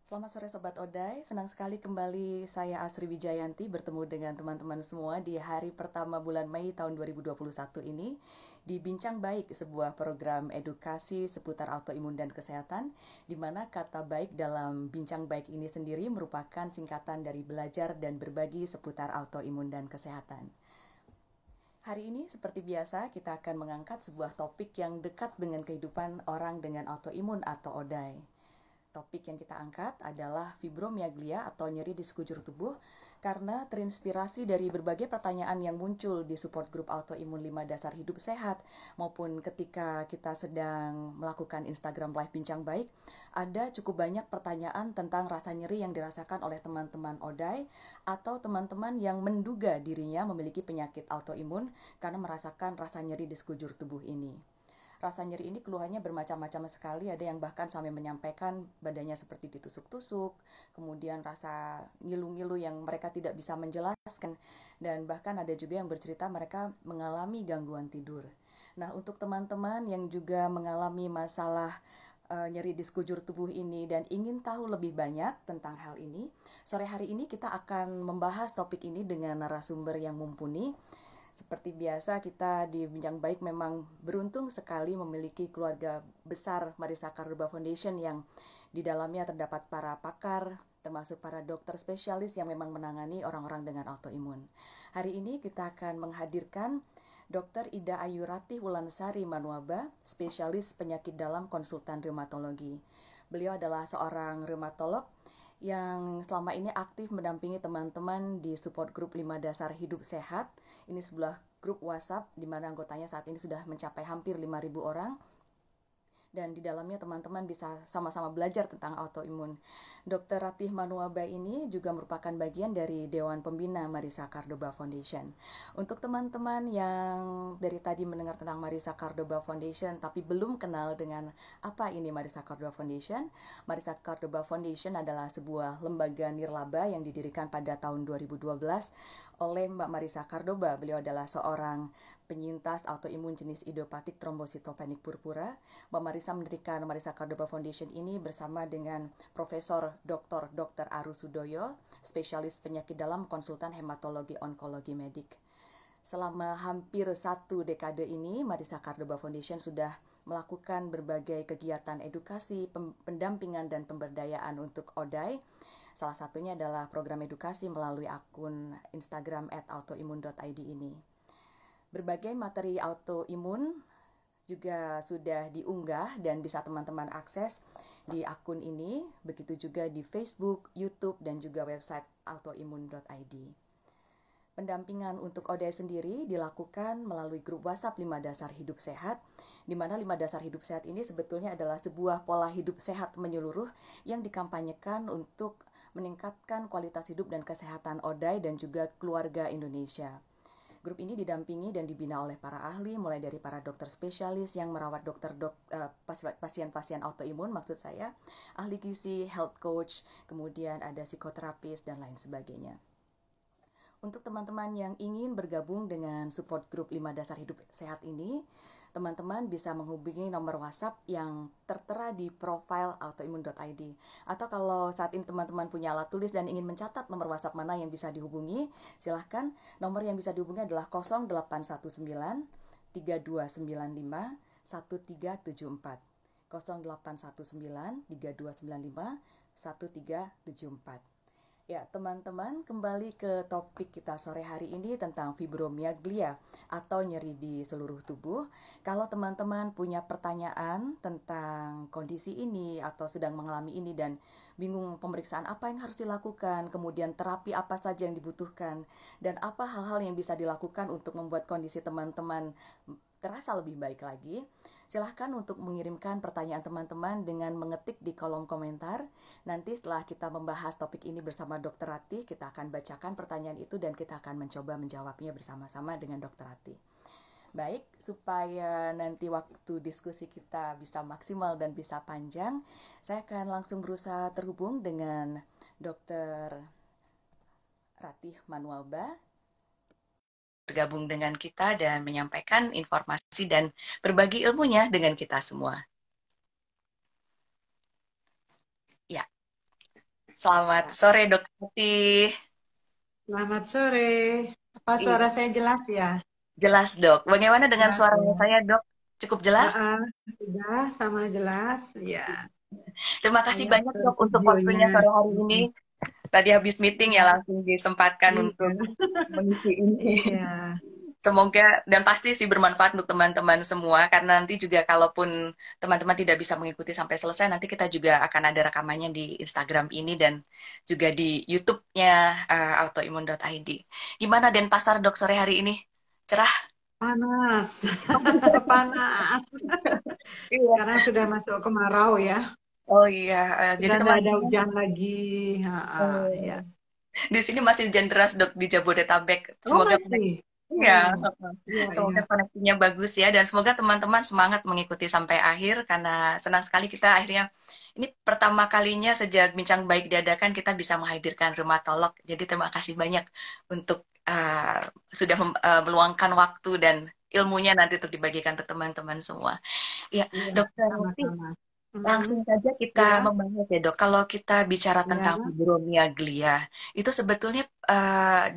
Selamat sore Sobat Odai, senang sekali kembali saya Asri Wijayanti bertemu dengan teman-teman semua di hari pertama bulan Mei tahun 2021 ini di Bincang Baik, sebuah program edukasi seputar autoimun dan kesehatan, di mana kata baik dalam Bincang Baik ini sendiri merupakan singkatan dari belajar dan berbagi seputar autoimun dan kesehatan. Hari ini seperti biasa kita akan mengangkat sebuah topik yang dekat dengan kehidupan orang dengan autoimun atau ODAI. Topik yang kita angkat adalah fibromyalgia atau nyeri di sekujur tubuh karena terinspirasi dari berbagai pertanyaan yang muncul di support group autoimun 5 dasar hidup sehat maupun ketika kita sedang melakukan Instagram live bincang baik, ada cukup banyak pertanyaan tentang rasa nyeri yang dirasakan oleh teman-teman ODAI atau teman-teman yang menduga dirinya memiliki penyakit autoimun karena merasakan rasa nyeri di sekujur tubuh ini. Rasa nyeri ini keluhannya bermacam-macam sekali, ada yang bahkan sampai menyampaikan badannya seperti ditusuk-tusuk, kemudian rasa ngilu-ngilu yang mereka tidak bisa menjelaskan, dan bahkan ada juga yang bercerita mereka mengalami gangguan tidur. Nah, untuk teman-teman yang juga mengalami masalah nyeri di sekujur tubuh ini dan ingin tahu lebih banyak tentang hal ini, sore hari ini kita akan membahas topik ini dengan narasumber yang mumpuni. Seperti biasa kita di Bincang Baik memang beruntung sekali memiliki keluarga besar Marisa Cordoba Foundation yang di dalamnya terdapat para pakar, termasuk para dokter spesialis yang memang menangani orang-orang dengan autoimun. Hari ini kita akan menghadirkan Dr. Ida Ayuratih Wulansari Manuaba, spesialis penyakit dalam konsultan reumatologi. Beliau adalah seorang reumatolog yang selama ini aktif mendampingi teman-teman di support group 5 dasar hidup sehat. Ini sebuah grup WhatsApp di mana anggotanya saat ini sudah mencapai hampir 5.000 orang. Dan di dalamnya teman-teman bisa sama-sama belajar tentang autoimun. Dr. Ratih Manuaba ini juga merupakan bagian dari Dewan Pembina Marisa Cordoba Foundation. Untuk teman-teman yang dari tadi mendengar tentang Marisa Cordoba Foundation tapi belum kenal dengan apa ini Marisa Cordoba Foundation, Marisa Cordoba Foundation adalah sebuah lembaga nirlaba yang didirikan pada tahun 2012 oleh Mbak Marisa Cordoba. Beliau adalah seorang penyintas autoimun jenis idiopatik trombositopenik purpura. Mbak Marisa mendirikan Marisa Cordoba Foundation ini bersama dengan Profesor Dr. Aru Sudoyo, spesialis penyakit dalam konsultan hematologi onkologi medik. Selama hampir 1 dekade ini, Marisa Cordoba Foundation sudah melakukan berbagai kegiatan edukasi, pendampingan, dan pemberdayaan untuk ODAI. Salah satunya adalah program edukasi melalui akun Instagram @autoimun.id ini. Berbagai materi autoimun juga sudah diunggah dan bisa teman-teman akses di akun ini, begitu juga di Facebook, YouTube, dan juga website autoimun.id. Pendampingan untuk ODAI sendiri dilakukan melalui grup WhatsApp 5 dasar hidup sehat, di mana 5 dasar hidup sehat ini sebetulnya adalah sebuah pola hidup sehat menyeluruh yang dikampanyekan untuk meningkatkan kualitas hidup dan kesehatan ODAI dan juga keluarga Indonesia. Grup ini didampingi dan dibina oleh para ahli, mulai dari para dokter spesialis yang merawat pasien-pasien autoimun, maksud saya, ahli gizi, health coach, kemudian ada psikoterapis, dan lain sebagainya. Untuk teman-teman yang ingin bergabung dengan support group 5 dasar hidup sehat ini, teman-teman bisa menghubungi nomor WhatsApp yang tertera di profile autoimun.id. Atau kalau saat ini teman-teman punya alat tulis dan ingin mencatat nomor WhatsApp mana yang bisa dihubungi, silahkan. Nomor yang bisa dihubungi adalah 0819 3295 1374. 0819 3295 1374. Ya, teman-teman, kembali ke topik kita sore hari ini tentang fibromyalgia atau nyeri di seluruh tubuh. Kalau teman-teman punya pertanyaan tentang kondisi ini atau sedang mengalami ini dan bingung pemeriksaan apa yang harus dilakukan, kemudian terapi apa saja yang dibutuhkan, dan apa hal-hal yang bisa dilakukan untuk membuat kondisi teman-teman terasa lebih baik lagi, silahkan untuk mengirimkan pertanyaan teman-teman dengan mengetik di kolom komentar. Nanti setelah kita membahas topik ini bersama Dr. Ratih, kita akan bacakan pertanyaan itu dan kita akan mencoba menjawabnya bersama-sama dengan Dr. Ratih. Baik, supaya nanti waktu diskusi kita bisa maksimal dan bisa panjang, saya akan langsung berusaha terhubung dengan Dr. Ratih Manuaba, bergabung dengan kita dan menyampaikan informasi dan berbagi ilmunya dengan kita semua. Ya, Selamat Ya. sore, Dok Tati. Selamat sore. Apa suara Iya, saya jelas ya? jelas, Dok. Bagaimana dengan Jelas suara ya. saya, Dok? Cukup jelas? Heeh, sudah sama jelas. Ya, Terima kasih saya banyak, atur Dok, untuk videonya. waktunya sore hari ini. Mm-mm. Tadi habis meeting ya, Ya, langsung disempatkan iya. untuk mengisi ini. Iya, Semoga dan pasti sih bermanfaat untuk teman-teman semua karena nanti juga kalaupun teman-teman tidak bisa mengikuti sampai selesai nanti kita juga akan ada rekamannya di Instagram ini dan juga di YouTube-nya autoimun.id. Gimana Denpasar Dok sore hari ini? Cerah? panas. Panas. Iya. Sekarang sudah masuk kemarau ya. Oh iya, jadi Sudah tidak ada teman-teman hujan lagi. Ya. di sini masih hujan deras Dok di Jabodetabek. Oh, Semoga masih. ya, Oh, iya, semoga iya. koneksinya bagus ya dan semoga teman-teman semangat mengikuti sampai akhir karena senang sekali kita akhirnya ini pertama kalinya sejak Bincang Baik diadakan kita bisa menghadirkan rheumatolog. Jadi terima kasih banyak untuk sudah meluangkan waktu dan ilmunya nanti untuk dibagikan untuk teman-teman semua. Ya, Iya, Dokter Muti, sama-sama. Mm-mm. langsung saja kita Ya, membahas ya dok. Kalau kita bicara ya. tentang fibromyalgia, itu sebetulnya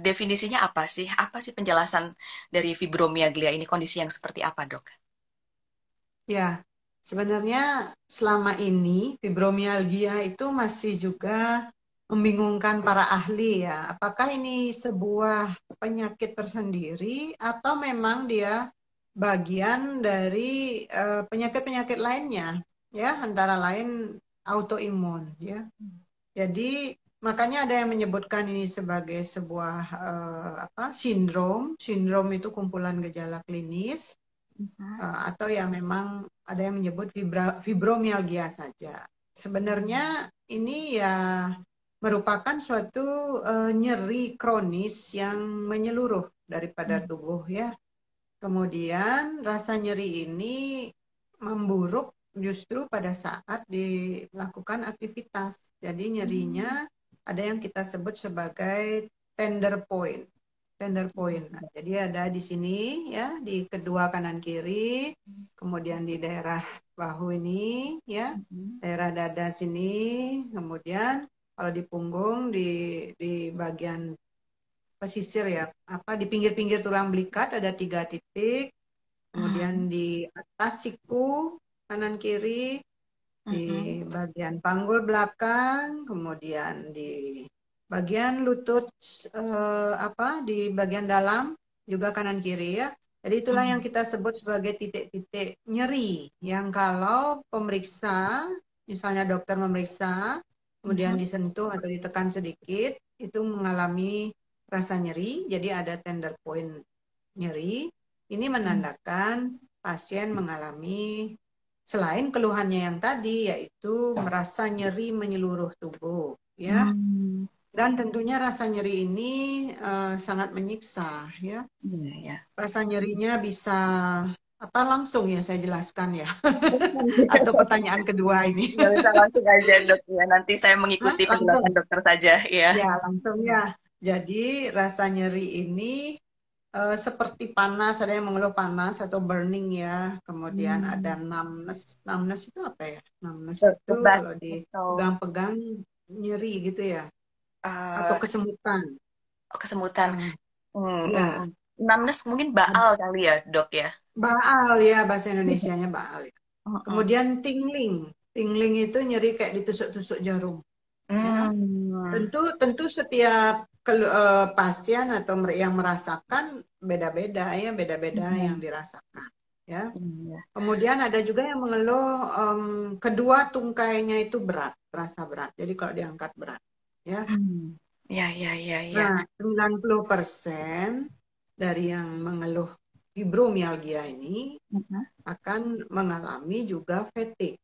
definisinya apa sih? Apa sih penjelasan dari fibromyalgia ini? Kondisi yang seperti apa dok? Ya, sebenarnya selama ini fibromialgia itu masih juga membingungkan para ahli ya. Apakah ini sebuah penyakit tersendiri atau memang dia bagian dari penyakit-penyakit lainnya ya, antara lain autoimun ya. Jadi makanya ada yang menyebutkan ini sebagai sebuah sindrom. Sindrom itu kumpulan gejala klinis atau yang memang ada yang menyebut fibromialgia saja. Sebenarnya ini ya merupakan suatu nyeri kronis yang menyeluruh daripada tubuh ya. Kemudian rasa nyeri ini memburuk justru pada saat dilakukan aktivitas. Jadi nyerinya ada yang kita sebut sebagai tender point. Tender point. Nah, jadi ada di sini ya, di kedua kanan kiri, kemudian di daerah bahu ini ya, daerah dada sini, kemudian kalau di punggung di bagian pesisir ya, apa di pinggir-pinggir tulang belikat ada 3 titik, kemudian di atas siku kanan kiri, di bagian panggul belakang, kemudian di bagian lutut di bagian dalam juga kanan kiri ya. Jadi itulah yang kita sebut sebagai titik-titik nyeri yang kalau pemeriksa, misalnya dokter memeriksa, kemudian disentuh atau ditekan sedikit, itu mengalami rasa nyeri, jadi ada tender point nyeri. Ini menandakan pasien mengalami selain keluhannya yang tadi yaitu merasa nyeri menyeluruh tubuh ya. Hmm, Dan tentunya rasa nyeri ini sangat menyiksa ya. iya ya. Rasa nyerinya bisa apa langsung ya saya jelaskan ya. Atau pertanyaan kedua ini. Nggak bisa langsung aja dok ya. Nanti saya Hah? mengikuti penjelasan Langsung. dokter saja ya. Ya, langsung ya. Jadi rasa nyeri ini seperti panas, ada yang mengeluh panas atau burning ya. Kemudian ada Hmm. numbness. Numbness itu apa ya? Numbness itu Bebas kalau atau dipegang-pegang nyeri gitu ya. Atau eh, kesemutan. kesemutan. Eh, Hmm, hmm, ya, hmm. Numbness mungkin baal kali ya dok ya. baal ya bahasa Indonesianya baal ya. Mm-mm. Kemudian tingling. Tingling itu nyeri kayak ditusuk-tusuk jarum. Ya. Hmm. Tentu setiap pasien atau yang merasakan beda-beda ya, beda-beda yang Hmm. dirasakan. Ya. Iya. Kemudian ada juga yang mengeluh kedua tungkainya itu berat, terasa berat. Jadi kalau diangkat berat, ya. Hmm. Ya, ya, ya, ya. Nah, 90% dari yang mengeluh fibromialgia ini Mhm. akan mengalami juga fatigue,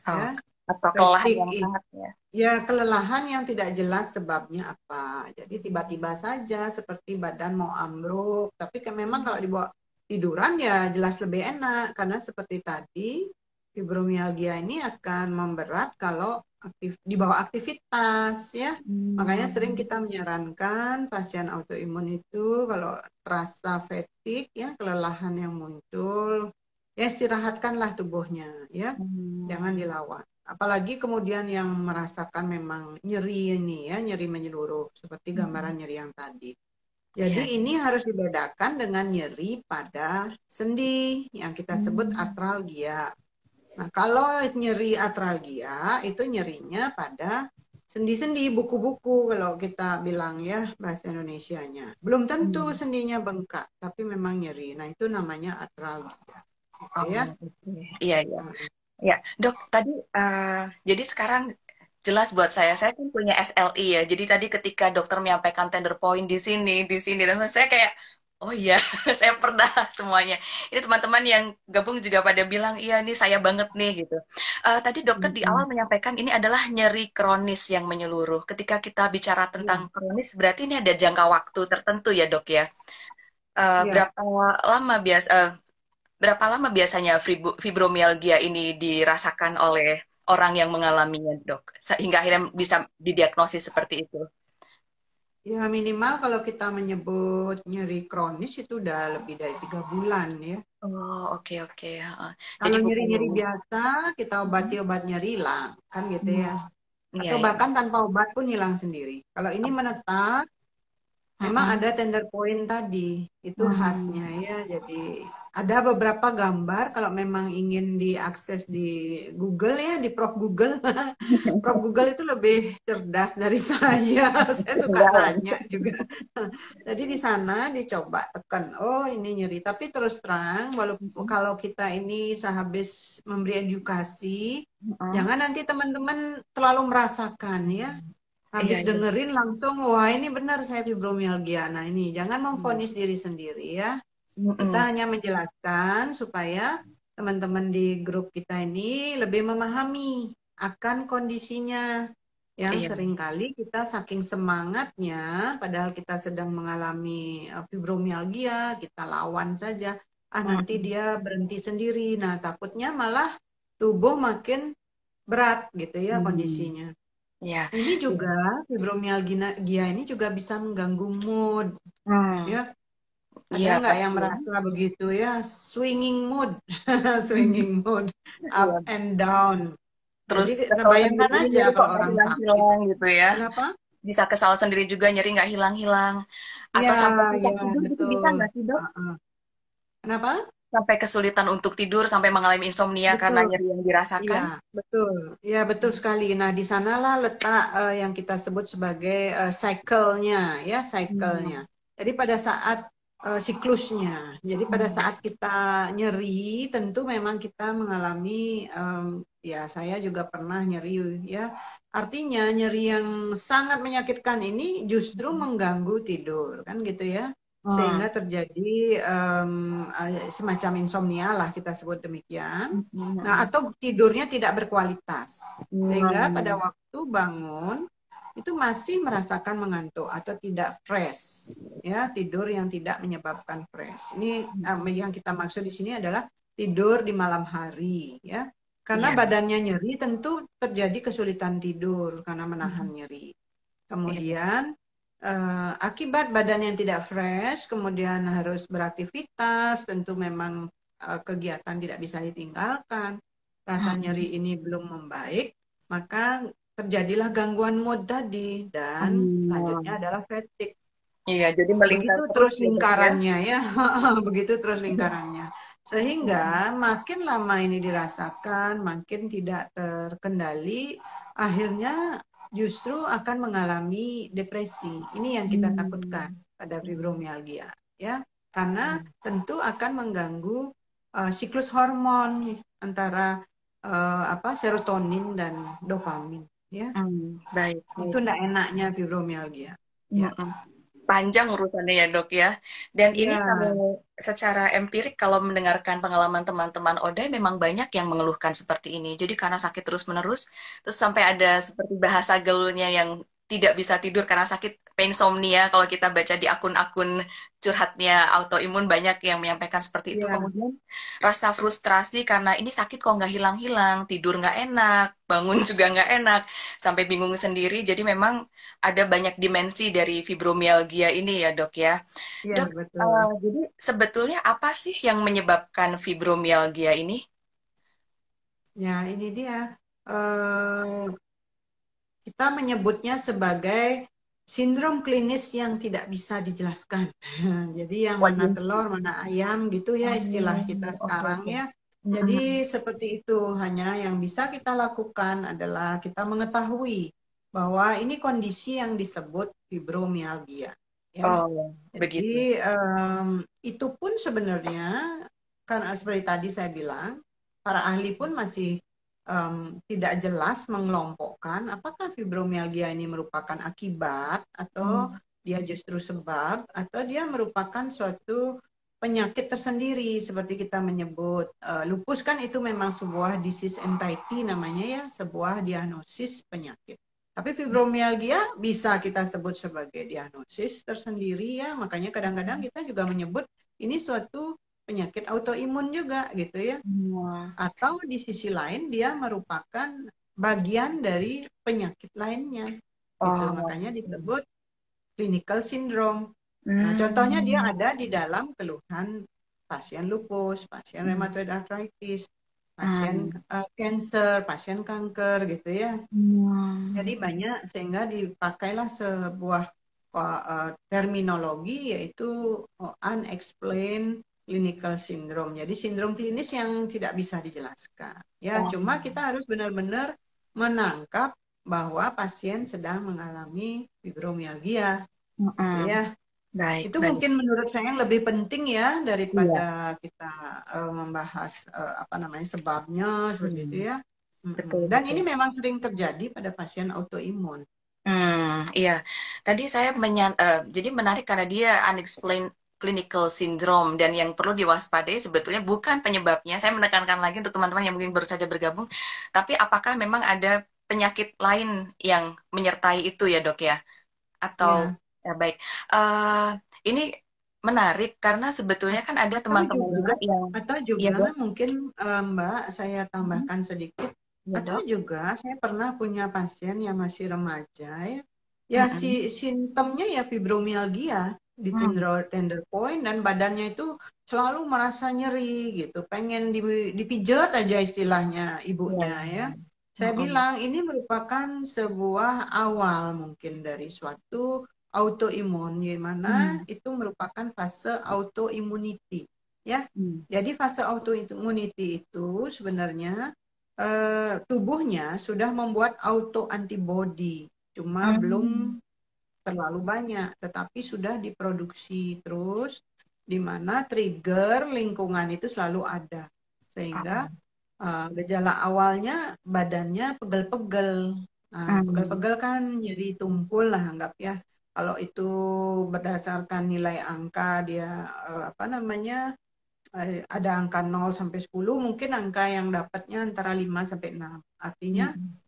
Oh, ya. atau kelelahan yang Fatigue sangat ya. ya kelelahan yang tidak jelas sebabnya apa. Jadi tiba-tiba saja seperti badan mau ambruk, tapi kan memang kalau dibawa tiduran ya jelas lebih enak karena seperti tadi fibromialgia ini akan memberat kalau dibawa aktivitas ya. Makanya sering Hmm. kita menyarankan pasien autoimun itu kalau terasa fatigue ya kelelahan yang muncul ya istirahatkanlah tubuhnya ya. Hmm. Jangan dilawan. apalagi kemudian yang merasakan memang nyeri ini ya, nyeri menyeluruh seperti Mm-mm. gambaran nyeri yang tadi. Iya. Jadi ini harus dibedakan dengan nyeri pada sendi yang kita sebut Hmm. atralgia. Nah, kalau nyeri atralgia itu nyerinya pada sendi-sendi, buku-buku kalau kita bilang ya bahasa Indonesianya. Belum tentu Hmm. sendinya bengkak, tapi memang nyeri. Nah, itu namanya atralgia. Gitu Oh, ya. oke. Iya, iya. Hmm. Ya, dok, tadi jadi sekarang jelas buat saya kan punya SLI ya. Jadi tadi ketika dokter menyampaikan tender point di sini, dan saya kayak, oh iya, saya pernah semuanya. Ini teman-teman yang gabung juga pada bilang, iya, ini saya banget nih gitu. Tadi dokter di awal Hmm. menyampaikan ini adalah nyeri kronis yang menyeluruh. Ketika kita bicara tentang Ya, kronis, berarti ini ada jangka waktu tertentu ya, dok ya. ya. Berapa lama berapa lama biasanya fibromialgia ini dirasakan oleh orang yang mengalaminya, dok? Sehingga akhirnya bisa didiagnosis seperti itu. Ya minimal kalau kita menyebut nyeri kronis itu udah lebih dari 3 bulan ya. Oh, oke, oke. Heeh. Jadi Kalau bukan. nyeri-nyeri biasa kita obati Mhm. obat nyeri hilang kan gitu ya. Hmm. Iya, Atau iya. bahkan tanpa obat pun hilang sendiri. Kalau ini menetap, memang Mm-mm. ada tender point tadi, itu khasnya Hmm. ya. Jadi ada beberapa gambar kalau memang ingin diakses di Google ya, di Prof Google. Prof Google itu lebih cerdas dari saya. Saya suka Ketinggalan. nanya juga. Jadi di sana dicoba tekan, oh ini nyeri. Tapi terus terang, walaupun Mm-mm. kalau kita ini sehabis memberi edukasi, Mm-mm. jangan nanti teman-teman terlalu merasakan ya. Iya, Habis iya. dengerin langsung, wah ini benar saya fibromialgia. Nah ini jangan Iya. memvonis diri sendiri ya. Kita Mm-mm. hanya menjelaskan supaya teman-teman di grup kita ini lebih memahami akan kondisinya. Yang Iya. seringkali kita saking semangatnya, padahal kita sedang mengalami fibromialgia, kita lawan saja. Ah nanti Mm-mm. dia berhenti sendiri. Nah takutnya malah tubuh makin berat gitu ya Hmm. kondisinya. Iya. Ini Iya. juga fibromialgia ini juga bisa mengganggu mood, Hmm. ya. Ada Iya, nggak yang pasti. merasa begitu ya? Swinging mood, swinging mood, up Iya. and down. Terus Jadi kesal bayangkan sendiri aja nyeri kok kalau nggak orang sakit. hilang-hilang gitu ya. Kenapa? Bisa kesal sendiri juga nyeri nggak hilang-hilang. Ya, Atau sampai susah ya, tidur gitu bisa betul. nggak sih, dok? Uh-uh. Kenapa? Sampai kesulitan untuk tidur, sampai mengalami insomnia karena Betul. nyeri yang Iya, dirasakan. betul. Ya, betul sekali. Nah, di sanalah letak yang kita sebut sebagai cycle-nya, ya, cycle-nya. Hmm. Jadi pada saat siklusnya. Jadi pada Hmm. saat kita nyeri, tentu memang kita mengalami, ya, saya juga pernah nyeri, ya. Artinya nyeri yang sangat menyakitkan ini justru mengganggu tidur, kan gitu ya. Hmm. Sehingga terjadi semacam insomnia lah kita sebut demikian. Nah, Hmm. atau tidurnya tidak berkualitas. Sehingga pada Hmm. waktu bangun itu masih merasakan mengantuk atau tidak fresh. Ya, tidur yang tidak menyebabkan fresh. Ini yang kita maksud di sini adalah tidur di malam hari, ya. Karena Iya. badannya nyeri tentu terjadi kesulitan tidur karena menahan Hmm. nyeri. Iya. Kemudian akibat badan yang tidak fresh, kemudian harus beraktivitas, tentu memang kegiatan tidak bisa ditinggalkan, rasa Hmm. nyeri ini belum membaik, maka terjadilah gangguan mood tadi, dan selanjutnya Hmm. adalah fatigue. Iya, jadi melingkar Begitu terus terus ya, dok ya. lingkarannya ya, begitu terus lingkarannya. Sehingga makin lama ini dirasakan, makin tidak terkendali, akhirnya justru akan mengalami depresi. Ini yang kita takutkan Hmm. pada Hmm. fibromialgia, ya. Karena Hmm. tentu akan mengganggu siklus hormon antara serotonin dan dopamin, ya. Hmm. Baik, Itu baik. enggak enaknya fibromialgia, ya. Mm-mm. Panjang urusannya ya, dok ya. Dan ini Ya, kalau secara empirik kalau mendengarkan pengalaman teman-teman Oda memang banyak yang mengeluhkan seperti ini. Jadi karena sakit terus-menerus, terus sampai ada seperti bahasa gaulnya yang tidak bisa tidur karena sakit insomnia. Kalau kita baca di akun-akun curhatnya autoimun banyak yang menyampaikan seperti itu. ya. Kemudian rasa frustrasi karena ini sakit kok nggak hilang-hilang, tidur nggak enak, bangun juga nggak enak, sampai bingung sendiri. Jadi memang ada banyak dimensi dari fibromialgia ini ya, dok ya. Iya, Dok, betul. jadi sebetulnya apa sih yang menyebabkan fibromialgia ini? Ya, ini dia. eh, kita menyebutnya sebagai sindrom klinis yang tidak bisa dijelaskan. Jadi yang mana Waduh. telur, mana ayam gitu ya istilah Oh, kita oke sekarang oke. ya. Mm-mm. Jadi seperti itu, hanya yang bisa kita lakukan adalah kita mengetahui bahwa ini kondisi yang disebut fibromialgia. Ya. Oh, begitu. Jadi itu pun sebenarnya karena seperti tadi saya bilang, para ahli pun masih tidak jelas mengelompokkan apakah fibromialgia ini merupakan akibat atau Hmm. dia justru sebab atau dia merupakan suatu penyakit tersendiri seperti kita menyebut lupus kan itu memang sebuah disease entity namanya ya, sebuah diagnosis penyakit. Tapi fibromialgia bisa kita sebut sebagai diagnosis tersendiri ya, makanya kadang-kadang kita juga menyebut ini suatu penyakit autoimun juga gitu ya. Wah. Atau di sisi lain dia merupakan bagian dari penyakit lainnya gitu. Oh, Makanya oke. disebut clinical syndrome. Nah, contohnya dia Hmm. ada di dalam keluhan pasien lupus, pasien Hmm. rheumatoid arthritis, pasien Hmm. cancer, pasien kanker gitu ya. Jadi Hmm. banyak sehingga dipakailah sebuah terminologi yaitu unexplained clinical syndrome. Jadi sindrom klinis yang tidak bisa dijelaskan. Ya, Oh. cuma kita harus benar-benar menangkap bahwa pasien sedang mengalami fibromialgia, gitu Mm-mm. ya. Baik, Itu baik. mungkin menurut saya yang lebih penting ya Iya. daripada kita membahas apa namanya sebabnya seperti itu Hmm. ya. Betul, Dan ini betul. memang sering terjadi pada pasien autoimun. Iya. Tadi saya jadi menarik karena dia unexplained clinical syndrome dan yang perlu diwaspadai sebetulnya bukan penyebabnya. Saya menekankan lagi untuk teman-teman yang mungkin baru saja bergabung, tapi apakah memang ada penyakit lain yang menyertai itu ya, Dok ya? Atau Ya, ya baik. Eh ini menarik karena sebetulnya kan ada atau teman-teman juga juga yang atau ya, juga Dok. mungkin Mbak saya Hmm. tambahkan sedikit Ya, atau Dok. juga saya pernah punya pasien yang masih remaja ya. Ya si Mm-mm. simptomnya ya fibromialgia di Hmm. tender point dan badannya itu selalu merasa nyeri gitu, pengen dipijat aja istilahnya Iya, ibunya iya, ya. iya. Saya Mm-mm. bilang ini merupakan sebuah awal mungkin dari suatu autoimun, di mana Hmm. itu merupakan fase autoimmunity, ya. Hmm. Jadi fase autoimmunity itu sebenarnya tubuhnya sudah membuat auto antibody, cuma belum Hmm. terlalu banyak, tetapi sudah diproduksi terus, di mana trigger lingkungan itu selalu ada, sehingga Oh. gejala awalnya badannya pegel-pegel. Nah, Hmm. pegel-pegel kan jadi tumpul lah anggap ya. Kalau itu berdasarkan nilai angka dia apa namanya ada angka 0 sampai 10, mungkin angka yang dapatnya antara 5 sampai 6. Artinya Hmm.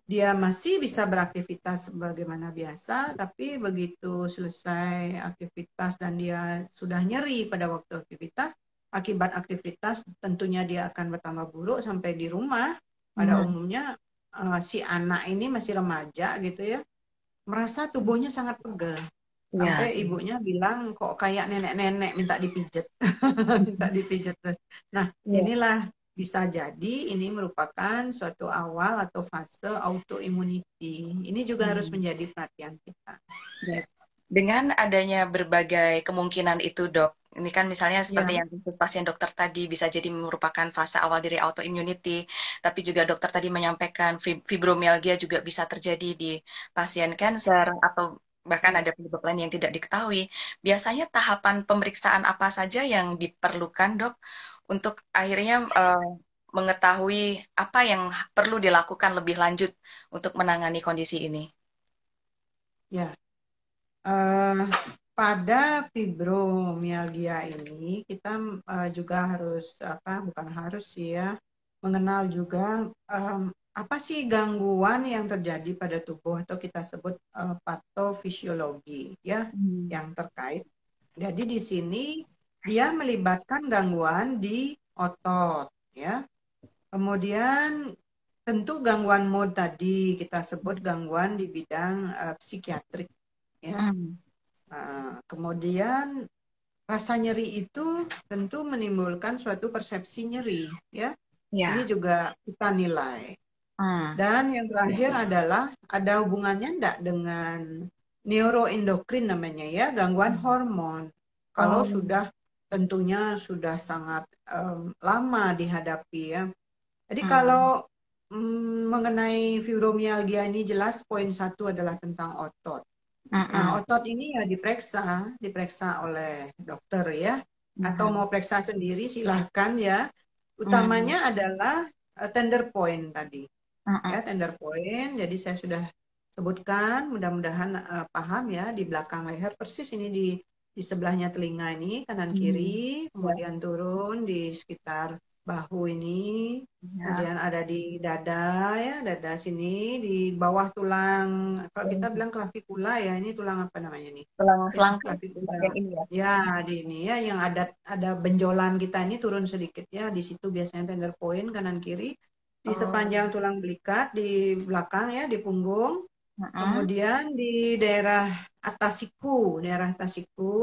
dia masih bisa beraktivitas sebagaimana biasa, tapi begitu selesai aktivitas dan dia sudah nyeri pada waktu aktivitas, akibat aktivitas tentunya dia akan bertambah buruk sampai di rumah. Pada Hmm. umumnya si anak ini masih remaja gitu ya, merasa tubuhnya sangat pegel. Sampai Ya. ibunya bilang kok kayak nenek-nenek minta dipijet, minta dipijet terus. Nah, Ya. inilah bisa jadi ini merupakan suatu awal atau fase autoimmunity. Ini juga harus Hmm. menjadi perhatian kita. Ya, Baik. Dengan adanya berbagai kemungkinan itu, Dok, ini kan misalnya seperti ya, yang khusus pasien dokter tadi bisa jadi merupakan fase awal dari autoimmunity, tapi juga dokter tadi menyampaikan fibromialgia juga bisa terjadi di pasien cancer atau bahkan ya. ada penyebab lain yang tidak diketahui. Biasanya tahapan pemeriksaan apa saja yang diperlukan, Dok, untuk akhirnya mengetahui apa yang perlu dilakukan lebih lanjut untuk menangani kondisi ini? Ya. Eh, pada fibromialgia ini kita juga harus apa bukan harus sih ya mengenal juga apa sih gangguan yang terjadi pada tubuh atau kita sebut patofisiologi ya Hmm. yang terkait. Jadi di sini dia melibatkan gangguan di otot ya. Kemudian tentu gangguan mood tadi kita sebut gangguan di bidang psikiatrik ya. Hmm. Kemudian rasa nyeri itu tentu menimbulkan suatu persepsi nyeri, ya. Ini Ya. juga kita nilai. Dan yang terakhir adalah ada hubungannya enggak dengan neuroendokrin namanya ya, gangguan hormon. Kalau Oh. sudah tentunya sudah sangat lama dihadapi ya. Jadi kalau mengenai fibromialgia ini jelas poin satu adalah tentang otot. Nah, otot ini ya diperiksa oleh dokter ya, atau mau periksa sendiri silahkan ya. Utamanya adalah tender point tadi, ya tender point. Jadi saya sudah sebutkan, mudah-mudahan paham ya, di belakang leher persis ini di sebelahnya telinga ini kanan kiri, kemudian turun di sekitar bahu ini, kemudian ada di dada ya, dada sini, di bawah tulang, kalau kita bilang klavikula ya, ini tulang apa namanya nih? Tulang Ya, selangkau klavikula. bagian ini ya. Ya, di ini ya, yang ada benjolan kita ini turun sedikit ya, di situ biasanya tender point kanan kiri, di sepanjang tulang belikat, di belakang ya, di punggung. Kemudian di daerah atas siku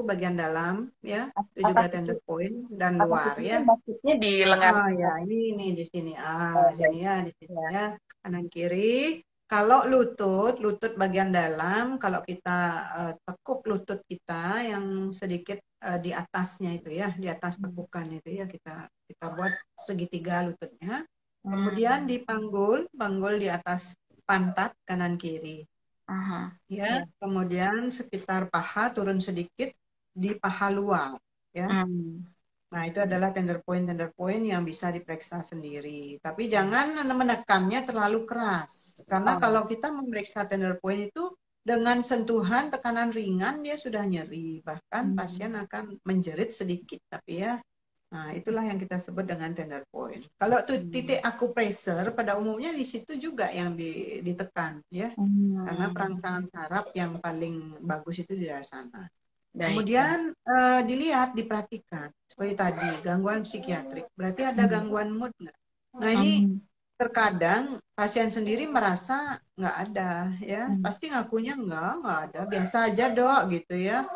bagian dalam ya, itu juga tender point dan luar ya. Maksudnya di lengan. Ya, ini di sini. Sini ya, di sini ya, kanan kiri. Kalau lutut bagian dalam, kalau kita tekuk lutut kita yang sedikit di atasnya itu ya, di atas tekukan itu ya, kita buat segitiga lututnya. Kemudian di panggul di atas pantat kanan kiri. Ya, kemudian sekitar paha turun sedikit di paha luar ya. Nah, itu adalah tender point yang bisa diperiksa sendiri. Tapi jangan menekannya terlalu keras. Karena kalau kita memeriksa tender point itu dengan sentuhan tekanan ringan dia sudah nyeri. Bahkan pasien akan menjerit sedikit. Tapi ya, nah itulah yang kita sebut dengan tender point. Kalau titik acupressure pada umumnya di situ juga yang ditekan ya. Karena perangsang saraf yang paling bagus itu di daerah sana. Kemudian dilihat, diperhatikan seperti tadi gangguan psikiatrik, berarti ada gangguan mood nggak? Nah ini terkadang pasien sendiri merasa nggak ada ya, pasti ngakunya nggak ada, biasa aja dok gitu ya.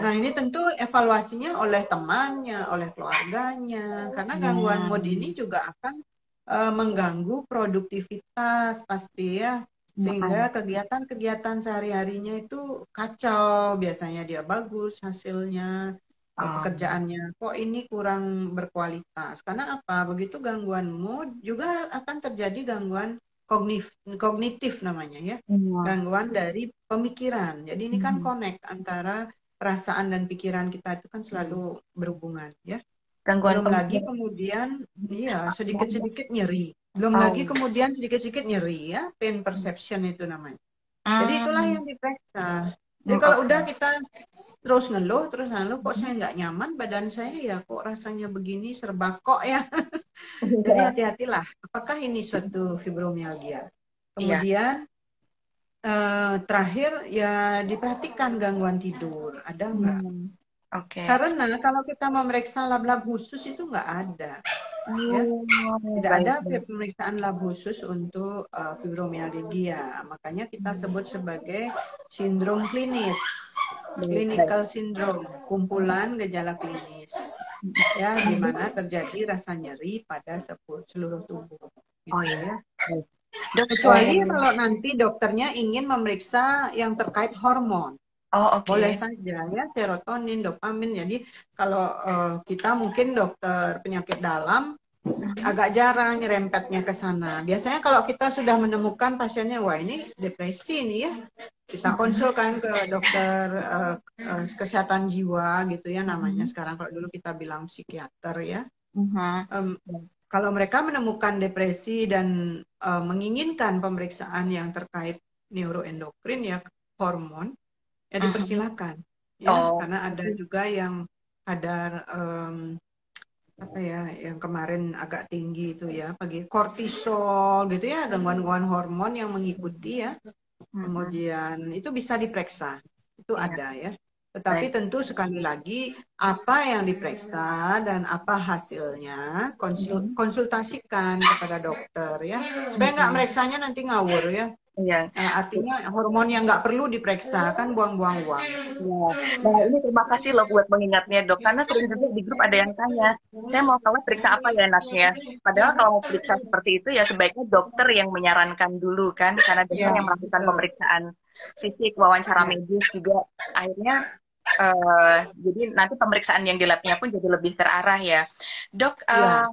Nah ini tentu evaluasinya oleh temannya, oleh keluarganya, karena gangguan mood ini juga akan mengganggu produktivitas pasti ya. Sehingga kegiatan-kegiatan sehari-harinya itu kacau, biasanya dia bagus hasilnya, pekerjaannya, kok ini kurang berkualitas. Karena apa? Begitu gangguan mood, juga akan terjadi gangguan kognitif namanya ya, gangguan dari pemikiran. Jadi ini kan connect antara perasaan dan pikiran kita itu kan selalu berhubungan ya. Gangguan Belum lagi kemudian, iya sedikit-sedikit nyeri. Belum lagi kemudian sedikit-sedikit nyeri ya, pain perception itu namanya. Jadi itulah yang diperiksa. Jadi kalau udah kita terus ngeluh, kok saya nggak nyaman, badan saya ya kok rasanya begini, serba kok ya. Jadi hati-hatilah, apakah ini suatu fibromialgia. Kemudian terakhir ya diperhatikan gangguan tidur, ada nggak? Karena kalau kita memeriksa lab-lab khusus itu nggak ada. Ya. Tidak ada pemeriksaan lab khusus untuk fibromialgia. Makanya kita sebut sebagai sindrom klinis. Clinical syndrome, kumpulan gejala klinis. Ya, di mana terjadi rasa nyeri pada seluruh tubuh. Gitu, ya. Kecuali kalau nanti dokternya ingin memeriksa yang terkait hormon. Boleh saja ya, serotonin, dopamin. Jadi kalau kita mungkin dokter penyakit dalam agak jarang nyerempetnya ke sana. Biasanya kalau kita sudah menemukan pasiennya, wah ini depresi ini ya, kita konsulkan ke dokter kesehatan jiwa gitu ya namanya sekarang. Kalau dulu kita bilang psikiater ya. Kalau mereka menemukan depresi dan menginginkan pemeriksaan yang terkait neuroendokrin ya, hormon, ya dipersilakan ya, karena ada juga yang kadar apa ya, yang kemarin agak tinggi itu ya, pagi kortisol gitu ya, gangguan-gangguan hormon yang mengikuti ya. Kemudian itu bisa diperiksa, itu ada ya. Tetapi tentu sekali lagi apa yang diperiksa dan apa hasilnya konsultasikan kepada dokter ya, supaya nggak meriksanya nanti ngawur ya. Iya. Artinya hormon yang nggak perlu diperiksa kan buang-buang uang. Ya. Nah, ini terima kasih loh buat mengingatnya, Dok. Karena sering juga di grup ada yang tanya, saya mau kalau periksa apa ya enaknya? Padahal kalau mau periksa seperti itu ya sebaiknya dokter yang menyarankan dulu kan, karena dokter Iya, yang melakukan betul. pemeriksaan fisik, wawancara Ya, medis juga akhirnya jadi nanti pemeriksaan yang di labnya pun jadi lebih terarah ya. Dok, iya,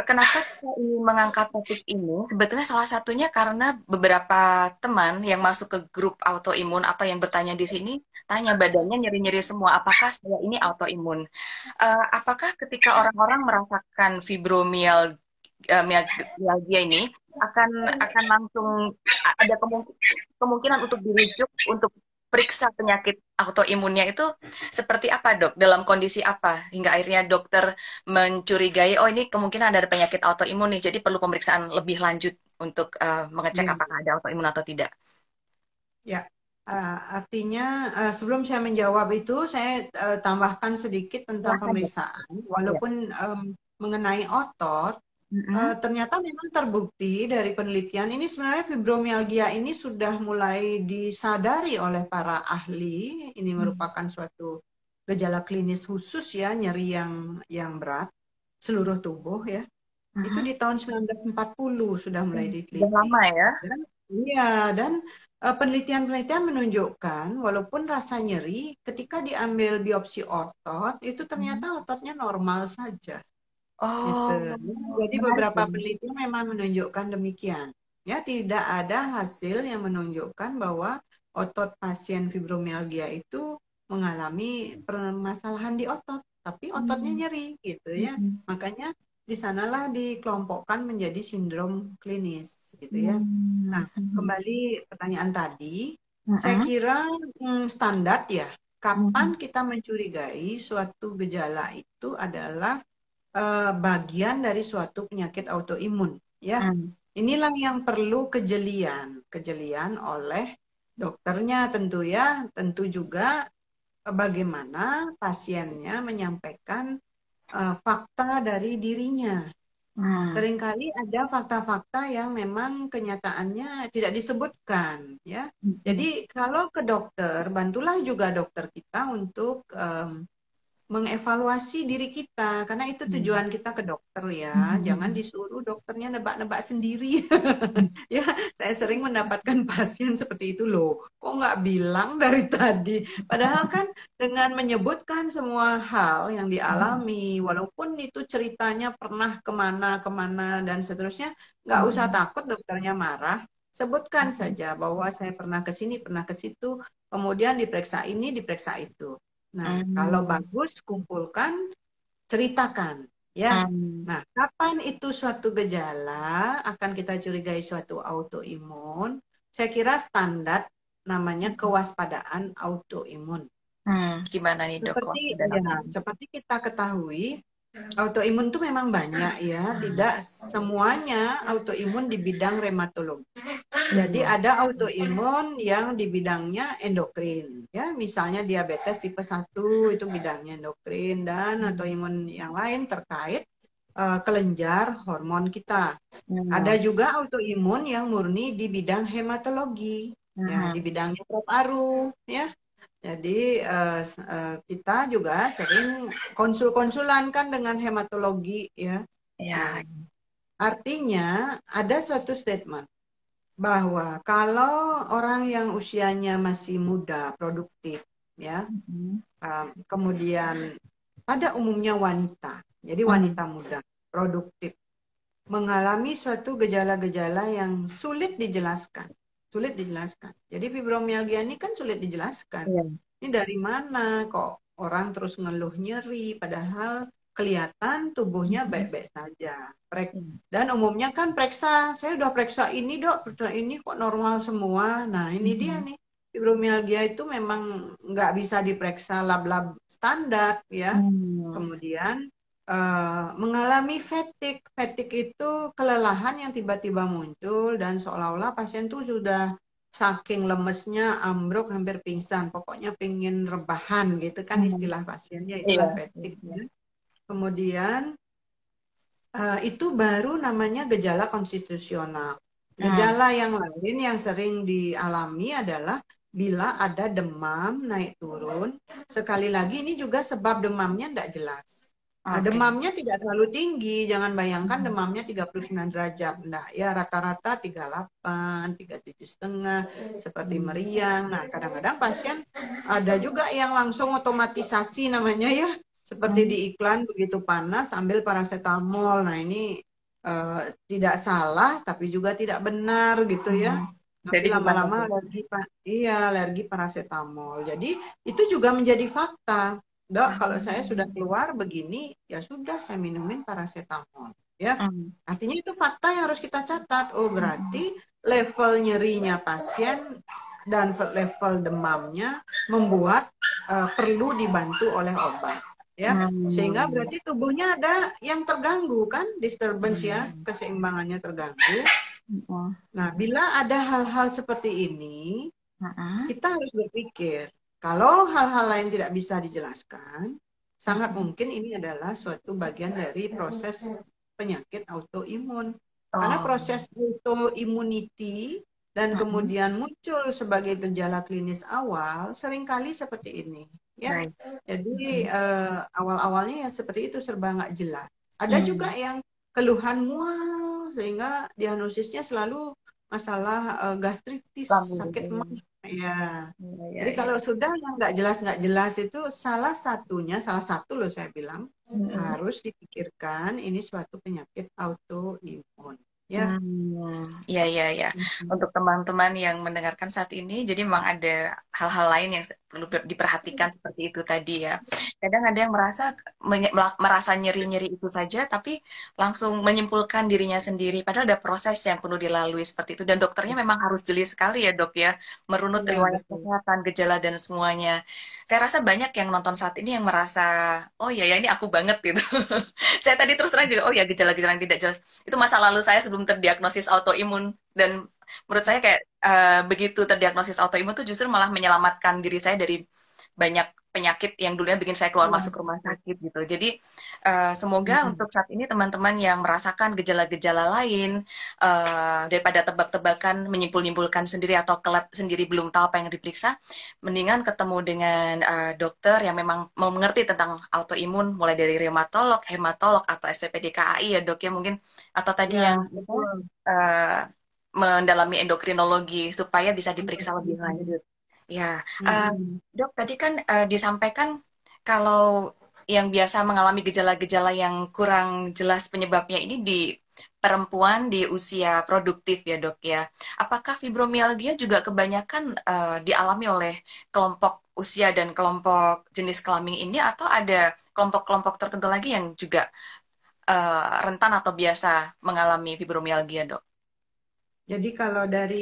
kenapa saya ingin mengangkat topik ini? Sebetulnya salah satunya karena beberapa teman yang masuk ke grup autoimun atau yang bertanya di sini, tanya badannya nyeri-nyeri semua, apakah saya ini autoimun? Apakah ketika orang-orang merasakan fibromyalgia ini akan langsung ada kemungkinan untuk dirujuk untuk periksa penyakit autoimunnya itu seperti apa, Dok? Dalam kondisi apa hingga akhirnya dokter mencurigai, oh ini kemungkinan ada penyakit autoimun nih, jadi perlu pemeriksaan lebih lanjut untuk mengecek iya, apakah ada autoimun atau tidak. ya. Artinya sebelum saya menjawab itu, saya tambahkan sedikit tentang Silahkan, Dok. pemeriksaan. Ya. Walaupun mengenai otot, Mm-mm. ternyata memang terbukti dari penelitian ini sebenarnya fibromialgia ini sudah mulai disadari oleh para ahli. Ini merupakan suatu gejala klinis khusus ya, nyeri yang berat seluruh tubuh ya. Itu Mhm. di tahun 1940 sudah mulai Sudah diteliti. lama ya. Dan, iya, dan penelitian-penelitian menunjukkan walaupun rasa nyeri ketika diambil biopsi otot itu ternyata Mhm. ototnya normal saja. Gitu. Oh, Jadi menarik beberapa ya. penelitian memang menunjukkan demikian. Ya, tidak ada hasil yang menunjukkan bahwa otot pasien fibromialgia itu mengalami permasalahan di otot, tapi ototnya Hmm. nyeri gitu ya. Mhm. Makanya di sanalah dikelompokkan menjadi sindrom klinis gitu ya. Nah, Hmm. Mhm. kembali pertanyaan tadi, saya Mhm. kira standar ya, kapan Mhm. kita mencurigai suatu gejala itu adalah bagian dari suatu penyakit autoimun ya. Hmm. Inilah yang perlu kejelian oleh dokternya tentu ya, tentu juga bagaimana pasiennya menyampaikan fakta dari dirinya. Hmm. Seringkali ada fakta-fakta yang memang kenyataannya tidak disebutkan ya. Mhm. Jadi kalau ke dokter, bantulah juga dokter kita untuk mengevaluasi diri kita karena itu Hmm. tujuan kita ke dokter ya, jangan Mhm. disuruh dokternya nebak-nebak sendiri. Mhm. Ya, saya sering mendapatkan pasien seperti itu loh, kok nggak bilang dari tadi, padahal kan dengan menyebutkan semua hal yang Mhm. dialami walaupun itu ceritanya pernah kemana-kemana dan seterusnya, nggak usah Mhm. takut dokternya marah, sebutkan Mhm. saja bahwa saya pernah ke sini pernah ke situ, kemudian diperiksa ini diperiksa itu. Nah, kalau Hmm. bagus, kumpulkan, ceritakan, ya. Hmm. Nah, kapan itu suatu gejala akan kita curigai suatu autoimun? Saya kira standar namanya kewaspadaan autoimun. Gimana nih, Dok, Seperti kewaspadaan ya, autoimun? seperti kita ketahui, autoimun itu memang banyak ya, tidak semuanya autoimun di bidang rheumatologi. Jadi Iya. ada autoimun yang di bidangnya endokrin, ya misalnya diabetes tipe 1 itu bidangnya endokrin dan Hmm. autoimun yang lain terkait kelenjar hormon kita. Ada Hmm. juga autoimun yang murni di bidang hematologi, ya di Mhm. bidangnya paru, ya. Jadi kita juga sering konsul-konsulan kan dengan hematologi, ya. Nah, Ya. artinya ada suatu statement bahwa kalau orang yang usianya masih muda, produktif, ya, Mhm. kemudian pada umumnya wanita, jadi Hmm. wanita muda, produktif, mengalami suatu gejala-gejala yang sulit dijelaskan. Sulit dijelaskan. Jadi fibromialgia ini kan sulit dijelaskan. Iya. Ini dari mana kok orang terus ngeluh nyeri, padahal kelihatan tubuhnya Mhm. baik-baik saja. Iya. Dan umumnya kan periksa, saya udah periksa ini dok, periksa ini kok normal semua. Nah ini dia Mhm. nih, fibromialgia itu memang nggak bisa diperiksa lab-lab standar ya. Hmm. Kemudian mengalami fatigue. Fatigue itu kelelahan yang tiba-tiba muncul dan seolah-olah pasien tuh sudah saking lemesnya ambruk hampir pingsan. Pokoknya pengen rebahan gitu kan Hmm. istilah pasiennya Iya. itulah fatigue. Iya. Ya. Kemudian itu baru namanya gejala konstitusional. Gejala yang lain yang sering dialami adalah bila ada demam naik turun. Sekali lagi ini juga sebab demamnya tidak jelas. Nah, Oke. demamnya tidak terlalu tinggi, jangan bayangkan demamnya 39 derajat. Nah, ya rata-rata 38, 37,5, seperti meriang. Nah, kadang-kadang pasien ada juga yang langsung otomatisasi namanya ya, seperti di iklan begitu panas ambil paracetamol. Nah, ini tidak salah tapi juga tidak benar gitu ya. Tapi Jadi gimana lama-lama tuh? alergi paracetamol. Jadi itu juga menjadi fakta. Dok, kalau saya sudah Hmm. keluar begini, ya sudah saya minumin paracetamol. Ya, Hmm. artinya itu fakta yang harus kita catat. Oh, berarti level nyerinya pasien dan level demamnya membuat perlu dibantu oleh obat. Ya, sehingga berarti tubuhnya ada yang terganggu kan, disturbance ya, keseimbangannya terganggu. Nah, bila ada hal-hal seperti ini, kita harus berpikir, kalau hal-hal lain tidak bisa dijelaskan, sangat mungkin ini adalah suatu bagian dari proses penyakit autoimun. Karena Oh, proses autoimmunity dan kemudian muncul sebagai gejala klinis awal seringkali seperti ini. Ya, baik. jadi awal-awalnya ya seperti itu serba nggak jelas. Ada juga Hmm. yang keluhan mual sehingga diagnosisnya selalu masalah gastritis, Lambung sakit gitu. mah. Ya. Ya, ya, Jadi ya. kalau sudah yang nggak jelas itu salah satu loh saya bilang harus dipikirkan ini suatu penyakit autoimun. Ya. Ya, ya, ya. Untuk teman-teman yang mendengarkan saat ini, jadi memang ada hal-hal lain yang perlu diperhatikan seperti itu tadi ya. Kadang ada yang merasa nyeri-nyeri itu saja, tapi langsung menyimpulkan dirinya sendiri. Padahal ada proses yang perlu dilalui seperti itu. Dan dokternya memang harus jeli sekali ya dok ya, merunut Iya riwayat betul. kesehatan, gejala dan semuanya. Saya rasa banyak yang nonton saat ini yang merasa, oh ya ya ini aku banget gitu. Saya tadi terus terang juga, oh ya gejala-gejala yang tidak jelas itu masa lalu saya sebelum terdiagnosis autoimun dan menurut saya kayak begitu terdiagnosis autoimun tuh justru malah menyelamatkan diri saya dari banyak penyakit yang dulunya bikin saya keluar Iya, masuk rumah betul. sakit gitu. Jadi semoga Mm-mm. untuk saat ini teman-teman yang merasakan gejala-gejala lain daripada tebak-tebakan menyimpul-nyimpulkan sendiri atau ke lab sendiri belum tahu apa yang diperiksa, mendingan ketemu dengan dokter yang memang mengerti tentang autoimun mulai dari rheumatolog, hematolog atau SPPD KAI ya dok ya mungkin atau tadi Ya, yang betul. eh, mendalami endokrinologi supaya bisa diperiksa lebih Mm-mm. lanjut. Ya, Mm-mm. dok tadi kan disampaikan kalau yang biasa mengalami gejala-gejala yang kurang jelas penyebabnya ini di perempuan di usia produktif ya dok ya. Apakah fibromialgia juga kebanyakan dialami oleh kelompok usia dan kelompok jenis kelamin ini atau ada kelompok-kelompok tertentu lagi yang juga rentan atau biasa mengalami fibromialgia dok? Jadi kalau dari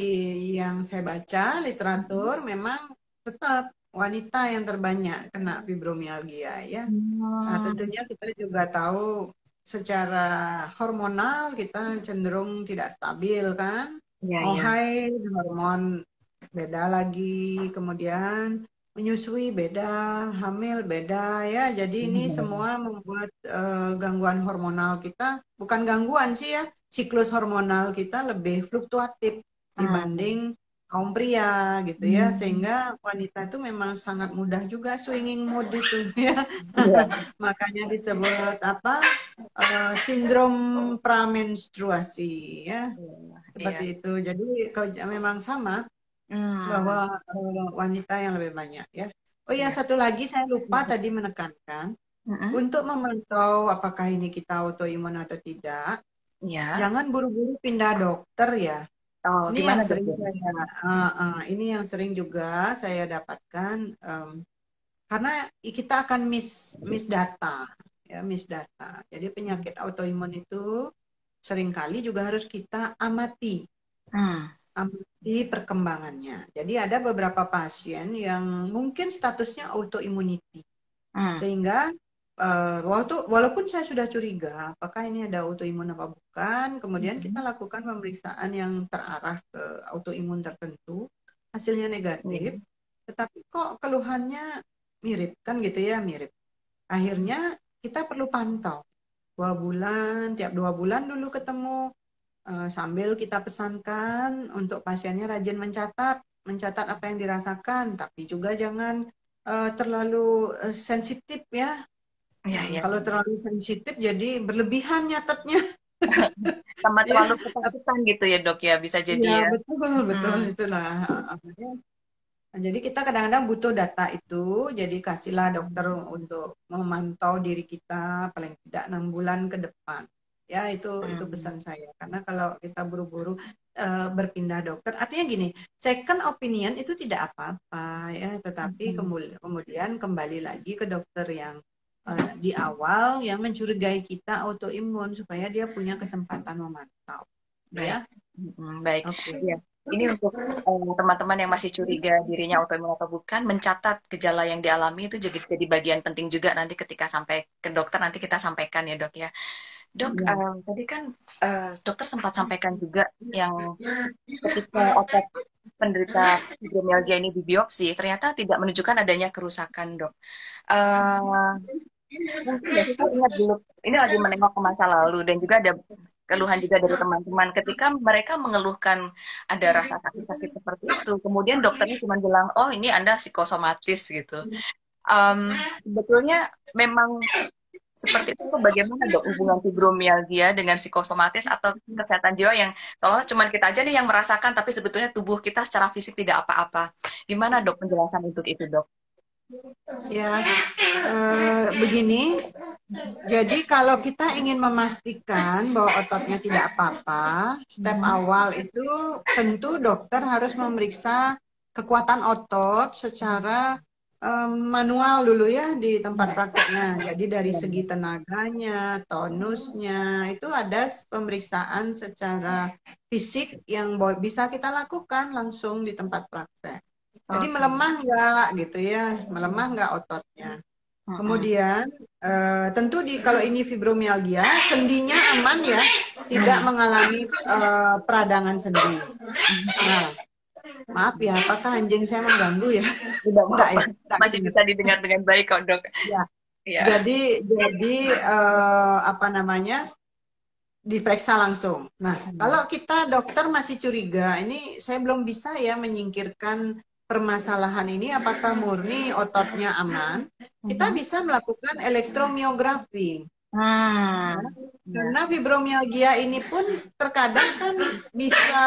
yang saya baca literatur memang tetap wanita yang terbanyak kena fibromialgia ya. Nah, Hmm. tentunya kita juga tahu secara hormonal kita cenderung tidak stabil kan. Iya, Mau iya. haid, hormon beda lagi, kemudian menyusui beda, hamil beda ya. Jadi ini semua membuat gangguan hormonal kita, bukan gangguan sih ya, siklus hormonal kita lebih fluktuatif dibanding Hmm. kaum pria gitu ya, Hmm. sehingga wanita itu memang sangat mudah juga swinging mood itu ya. Iya, Makanya disebut apa? Sindrom pramenstruasi ya, iya, iya. seperti itu. Jadi kalau memang sama bahwa Hmm. wanita yang lebih banyak ya. Oh ya, Iya. satu lagi saya lupa tadi menekankan Mm-mm. untuk memantau apakah ini kita autoimun atau tidak, Ya. jangan buru-buru pindah dokter ya. Oh, Ini yang gimana dok sering ya? ini yang sering juga saya dapatkan karena kita akan miss data ya, miss data. Jadi penyakit autoimun itu seringkali juga harus kita Hmm. amati perkembangannya. Jadi ada beberapa pasien yang mungkin statusnya autoimmunity. Hmm. Sehingga walaupun saya sudah curiga apakah ini ada autoimun apa bukan, kemudian kita Hmm. lakukan pemeriksaan yang terarah ke autoimun tertentu, hasilnya Iya. negatif, tetapi kok keluhannya mirip kan gitu ya, mirip. Akhirnya kita perlu pantau 2 bulan, tiap 2 bulan dulu ketemu sambil kita pesankan untuk pasiennya rajin mencatat apa yang dirasakan, tapi juga jangan terlalu sensitif ya. Iya, iya. Kalau terlalu sensitif jadi berlebihan nyatetnya. Sama Ya, terlalu ketakutan gitu ya dok ya, bisa jadi iya ya. betul betul itulah. Jadi kita kadang-kadang butuh data itu, jadi kasihlah dokter untuk memantau diri kita paling tidak 6 bulan ke depan. Ya itu pesan saya. Karena kalau kita buru-buru berpindah dokter, artinya gini, second opinion itu tidak apa-apa ya, tetapi kemudian kembali lagi ke dokter yang di awal yang mencurigai kita autoimun supaya dia punya kesempatan memantau. Baik, Ya, baik. oke. Ya, ini untuk teman-teman yang masih curiga dirinya autoimun atau bukan, mencatat gejala yang dialami itu juga jadi bagian penting juga nanti ketika sampai ke dokter nanti kita sampaikan ya dok ya. Dok, Ya. tadi kan dokter sempat sampaikan juga yang ketika otot penderita fibromialgia ini dibiopsi, ternyata tidak menunjukkan adanya kerusakan dok. Eh, Mungkin nggak sih, saya ingat dulu, ini lagi menengok ke masa lalu, dan juga ada keluhan juga dari teman-teman ketika mereka mengeluhkan ada rasa sakit-sakit seperti itu. Kemudian dokternya cuma bilang, oh ini Anda psikosomatis gitu. Sebetulnya memang seperti itu bagaimana dok hubungan fibromialgia dengan psikosomatis atau kesehatan jiwa yang seolah cuma kita aja nih yang merasakan, tapi sebetulnya tubuh kita secara fisik tidak apa-apa. Gimana dok penjelasan untuk itu dok? Ya, begini. Jadi kalau kita ingin memastikan bahwa ototnya tidak apa-apa, step awal itu tentu dokter harus memeriksa kekuatan otot secara manual dulu ya di tempat prakteknya. Jadi dari segi tenaganya, tonusnya, itu ada pemeriksaan secara fisik yang bisa kita lakukan langsung di tempat praktek. Jadi melemah nggak gitu ya, melemah nggak ototnya. Kemudian tentu kalau ini fibromialgia, sendinya aman ya, tidak mengalami peradangan sendi. Nah, maaf ya, apakah anjing saya mengganggu ya? Tidak Enggak ya? masih bisa didengar dengan baik kok dok. Ya. Ya. Jadi apa namanya? Diperiksa langsung. Nah, kalau kita dokter masih curiga, ini saya belum bisa ya menyingkirkan permasalahan ini apakah murni ototnya aman, kita bisa melakukan elektromiografi. Karena fibromialgia ini pun terkadang kan bisa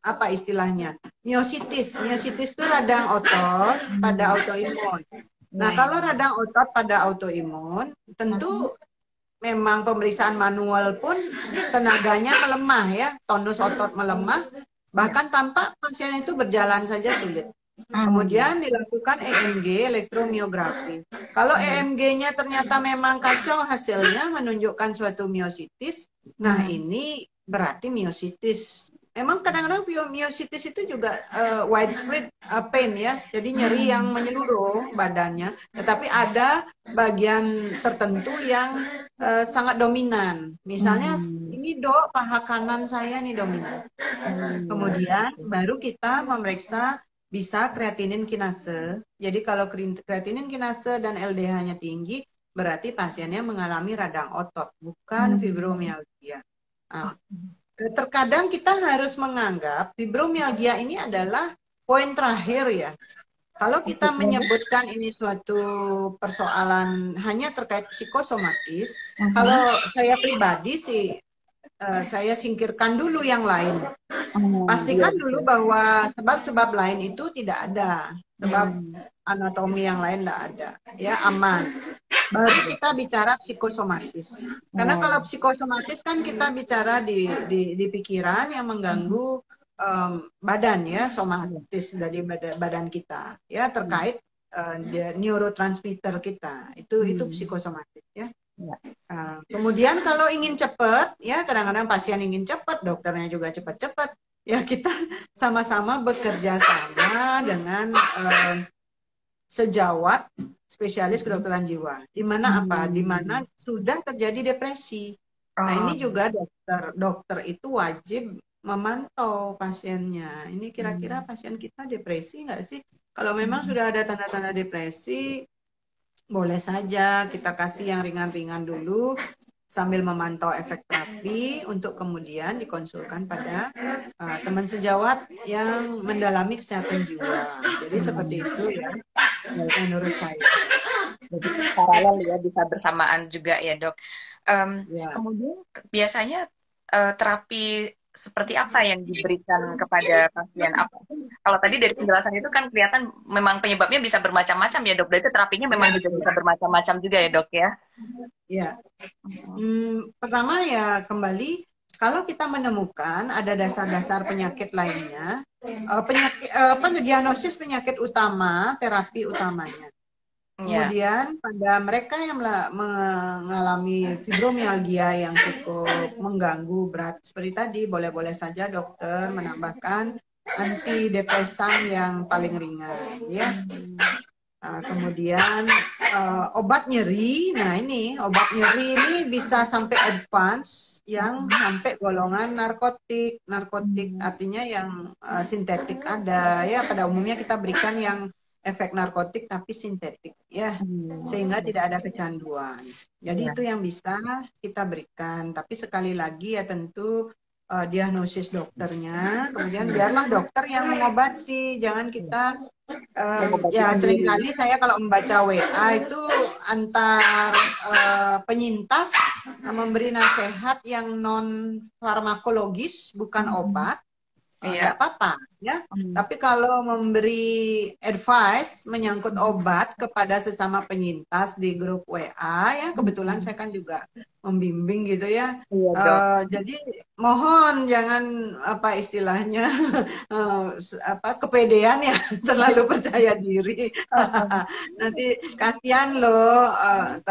apa istilahnya? Miositis. Miositis itu radang otot pada autoimun. Nah, kalau radang otot pada autoimun, tentu memang pemeriksaan manual pun tenaganya melemah ya, tonus otot melemah, bahkan tampak pasien itu berjalan saja sulit. Kemudian dilakukan EMG, elektromiografi. Kalau EMG-nya ternyata memang kacau hasilnya menunjukkan suatu miositis, nah ini berarti miositis. Memang kadang-kadang miositis itu juga widespread pain ya, jadi nyeri yang menyeluruh badannya. Tetapi ada bagian tertentu yang sangat dominan. Misalnya ini dok, paha kanan saya nih dominan. Kemudian baru kita memeriksa bisa kreatinin kinase. Jadi kalau kreatinin kinase dan LDH-nya tinggi, berarti pasiennya mengalami radang otot, bukan fibromialgia. Nah, terkadang kita harus menganggap fibromialgia ini adalah poin terakhir ya. Kalau kita menyebutkan ini suatu persoalan hanya terkait psikosomatis, kalau saya pribadi sih saya singkirkan dulu yang lain. Pastikan dulu bahwa sebab-sebab lain itu tidak ada. Sebab anatomi yang lain tidak ada. Ya, aman. Baru kita bicara psikosomatis. Karena kalau psikosomatis kan kita bicara di pikiran yang mengganggu badan ya, somatis dari badan kita. Ya, terkait neurotransmitter kita. Itu psikosomatis ya. Kemudian kalau ingin cepat, ya kadang-kadang pasien ingin cepat, dokternya juga cepat-cepat. Ya kita sama-sama bekerja sama dengan sejawat spesialis kedokteran jiwa. Di mana apa? Di mana sudah terjadi depresi. Nah ini juga dokter itu wajib memantau pasiennya. Ini kira-kira pasien kita depresi nggak sih? Kalau memang sudah ada tanda-tanda depresi, boleh saja kita kasih yang ringan-ringan dulu. sambil memantau efek terapi untuk kemudian dikonsulkan pada teman sejawat yang mendalami kesehatan jiwa. Jadi seperti itu ya menurut saya. Jadi paralel ya, bisa bersamaan juga ya dok. Ya. Kemudian biasanya terapi seperti apa yang diberikan kepada pasien? Apa? Kalau tadi dari penjelasan itu kan kelihatan memang penyebabnya bisa bermacam-macam ya dok. Berarti terapinya memang juga bisa bermacam-macam juga ya dok ya? Ya. Pertama ya kembali kalau kita menemukan ada dasar-dasar penyakit lainnya, diagnosis penyakit utama, terapi utamanya. Kemudian pada mereka yang mengalami fibromialgia yang cukup mengganggu berat seperti tadi, boleh-boleh saja dokter menambahkan antidepresan yang paling ringan, ya. Kemudian obat nyeri, nah ini obat nyeri ini bisa sampai advance yang sampai golongan narkotik. Narkotik artinya yang sintetik ada, ya. Pada umumnya kita berikan yang efek narkotik tapi sintetik ya, sehingga tidak ada kecanduan. Jadi itu yang bisa kita berikan. Tapi sekali lagi ya tentu diagnosis dokternya, kemudian biarlah dokter yang mengobati, jangan kita ya seringkali saya kalau membaca WA itu antar penyintas memberi nasihat yang non farmakologis, bukan obat. Nggak apa-apa ya, tapi kalau memberi advice menyangkut obat kepada sesama penyintas di grup WA ya, kebetulan saya kan juga membimbing gitu ya, jadi mohon jangan apa istilahnya kepedean ya, terlalu percaya diri. Nanti kasihan loh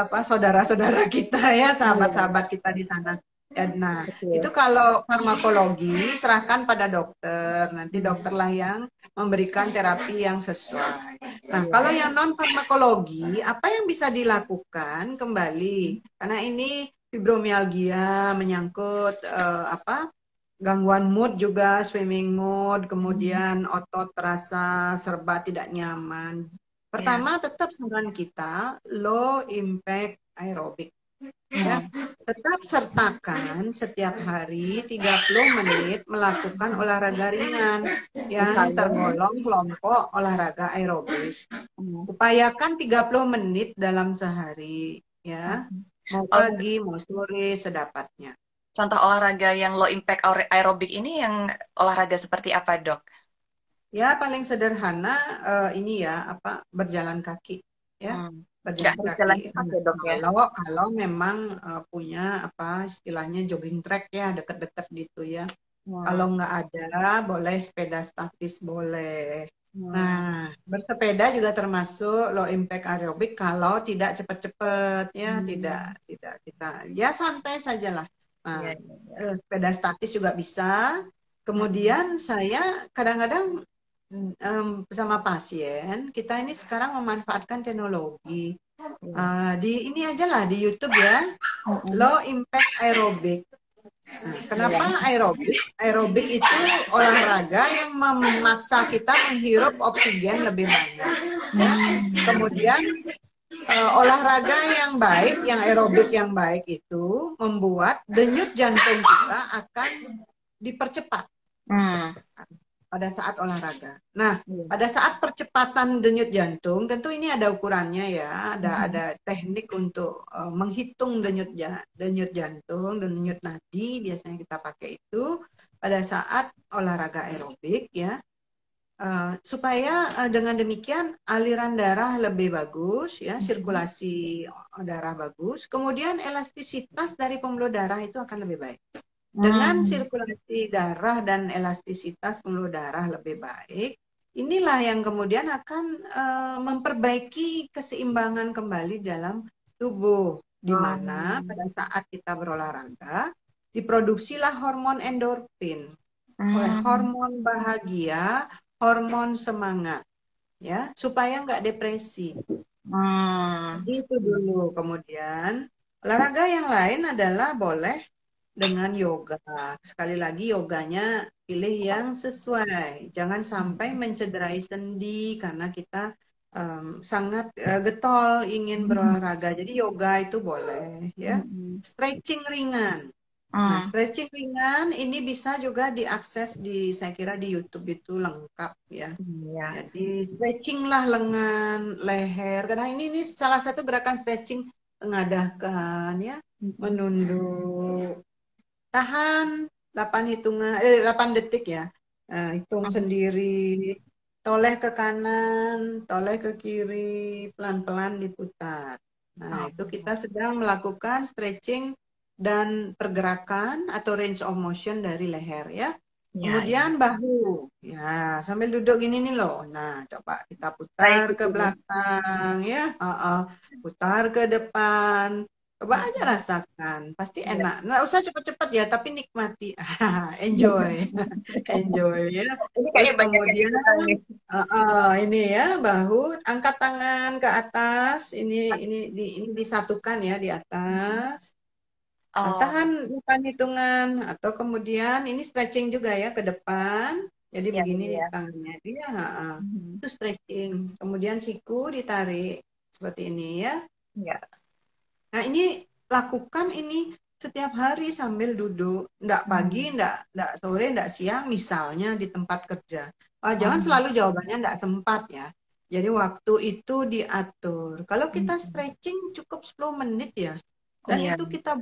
saudara-saudara kita ya, sahabat-sahabat kita di sana. Nah, itu kalau farmakologi serahkan pada dokter. Nanti dokterlah yang memberikan terapi yang sesuai. Nah, kalau yang non farmakologi, apa yang bisa dilakukan kembali? Karena ini fibromialgia menyangkut gangguan mood juga, swimming mood, kemudian otot terasa serba tidak nyaman. Pertama, tetap saran kita low impact aerobik. Ya, tetap sertakan setiap hari 30 menit melakukan olahraga ringan yang tergolong kelompok olahraga aerobik. Upayakan 30 menit dalam sehari ya. Mau pagi, mau sore, sedapatnya. Contoh olahraga yang low impact aerobik ini yang olahraga seperti apa, Dok? Ya, paling sederhana ini ya, berjalan kaki ya. Berjalan kaki. Kalau memang punya istilahnya jogging track ya, dekat-dekat gitu ya. Kalau nggak ada, boleh sepeda statis boleh. Nah, bersepeda juga termasuk low impact aerobik kalau tidak cepat-cepat ya, tidak kita ya santai sajalah. Nah, sepeda statis juga bisa. Kemudian saya kadang-kadang bersama pasien, kita ini sekarang memanfaatkan teknologi. Ini aja lah di YouTube ya, low impact aerobik. Nah, kenapa aerobik? Aerobik itu olahraga yang memaksa kita menghirup oksigen lebih banyak. Ya. Kemudian olahraga yang baik, yang aerobik yang baik itu membuat denyut jantung kita akan dipercepat. Pada saat olahraga. Nah, pada saat percepatan denyut jantung, tentu ini ada ukurannya ya, ada teknik untuk menghitung denyut jantung, denyut nadi biasanya kita pakai itu pada saat olahraga aerobik ya, supaya dengan demikian aliran darah lebih bagus ya, sirkulasi darah bagus, kemudian elastisitas dari pembuluh darah itu akan lebih baik. Dengan sirkulasi darah dan elastisitas pembuluh darah lebih baik, inilah yang kemudian akan memperbaiki keseimbangan kembali dalam tubuh, di mana pada saat kita berolahraga diproduksilah hormon endorfin, hormon bahagia, hormon semangat, ya, supaya nggak depresi. Itu dulu. Kemudian olahraga yang lain adalah boleh dengan yoga. Sekali lagi yoganya pilih yang sesuai. Jangan sampai mencederai sendi karena kita sangat getol ingin berolahraga. Jadi yoga itu boleh ya. Stretching ringan. Nah, stretching ringan ini bisa juga diakses saya kira di YouTube itu lengkap ya. Jadi stretching lah lengan, leher. Karena ini salah satu gerakan stretching, tengadahkan ya, menunduk. Tahan 8 detik ya. Hitung sendiri. Toleh ke kanan, toleh ke kiri, pelan-pelan diputar. Nah, itu kita sedang melakukan stretching dan pergerakan atau range of motion dari leher ya. Kemudian bahu. Ya, sambil duduk gini nih loh. Nah, coba kita putar ke belakang ya. Putar ke depan. Coba aja rasakan. Pasti enak. Nggak usah cepet-cepet ya, tapi nikmati. Enjoy. Enjoy ya. Terus kemudian ini ya, bahu, angkat tangan ke atas. Ini disatukan ya di atas. Tahan 8 hitungan atau kemudian ini stretching juga ya ke depan. Jadi begini tangannya dia, itu stretching. Kemudian siku ditarik seperti ini ya. Nah ini lakukan ini setiap hari sambil duduk, enggak pagi, enggak sore, enggak siang, misalnya di tempat kerja. Jangan selalu jawabannya enggak tempat ya. Jadi waktu itu diatur. Kalau kita stretching cukup 10 menit ya. Dan itu kita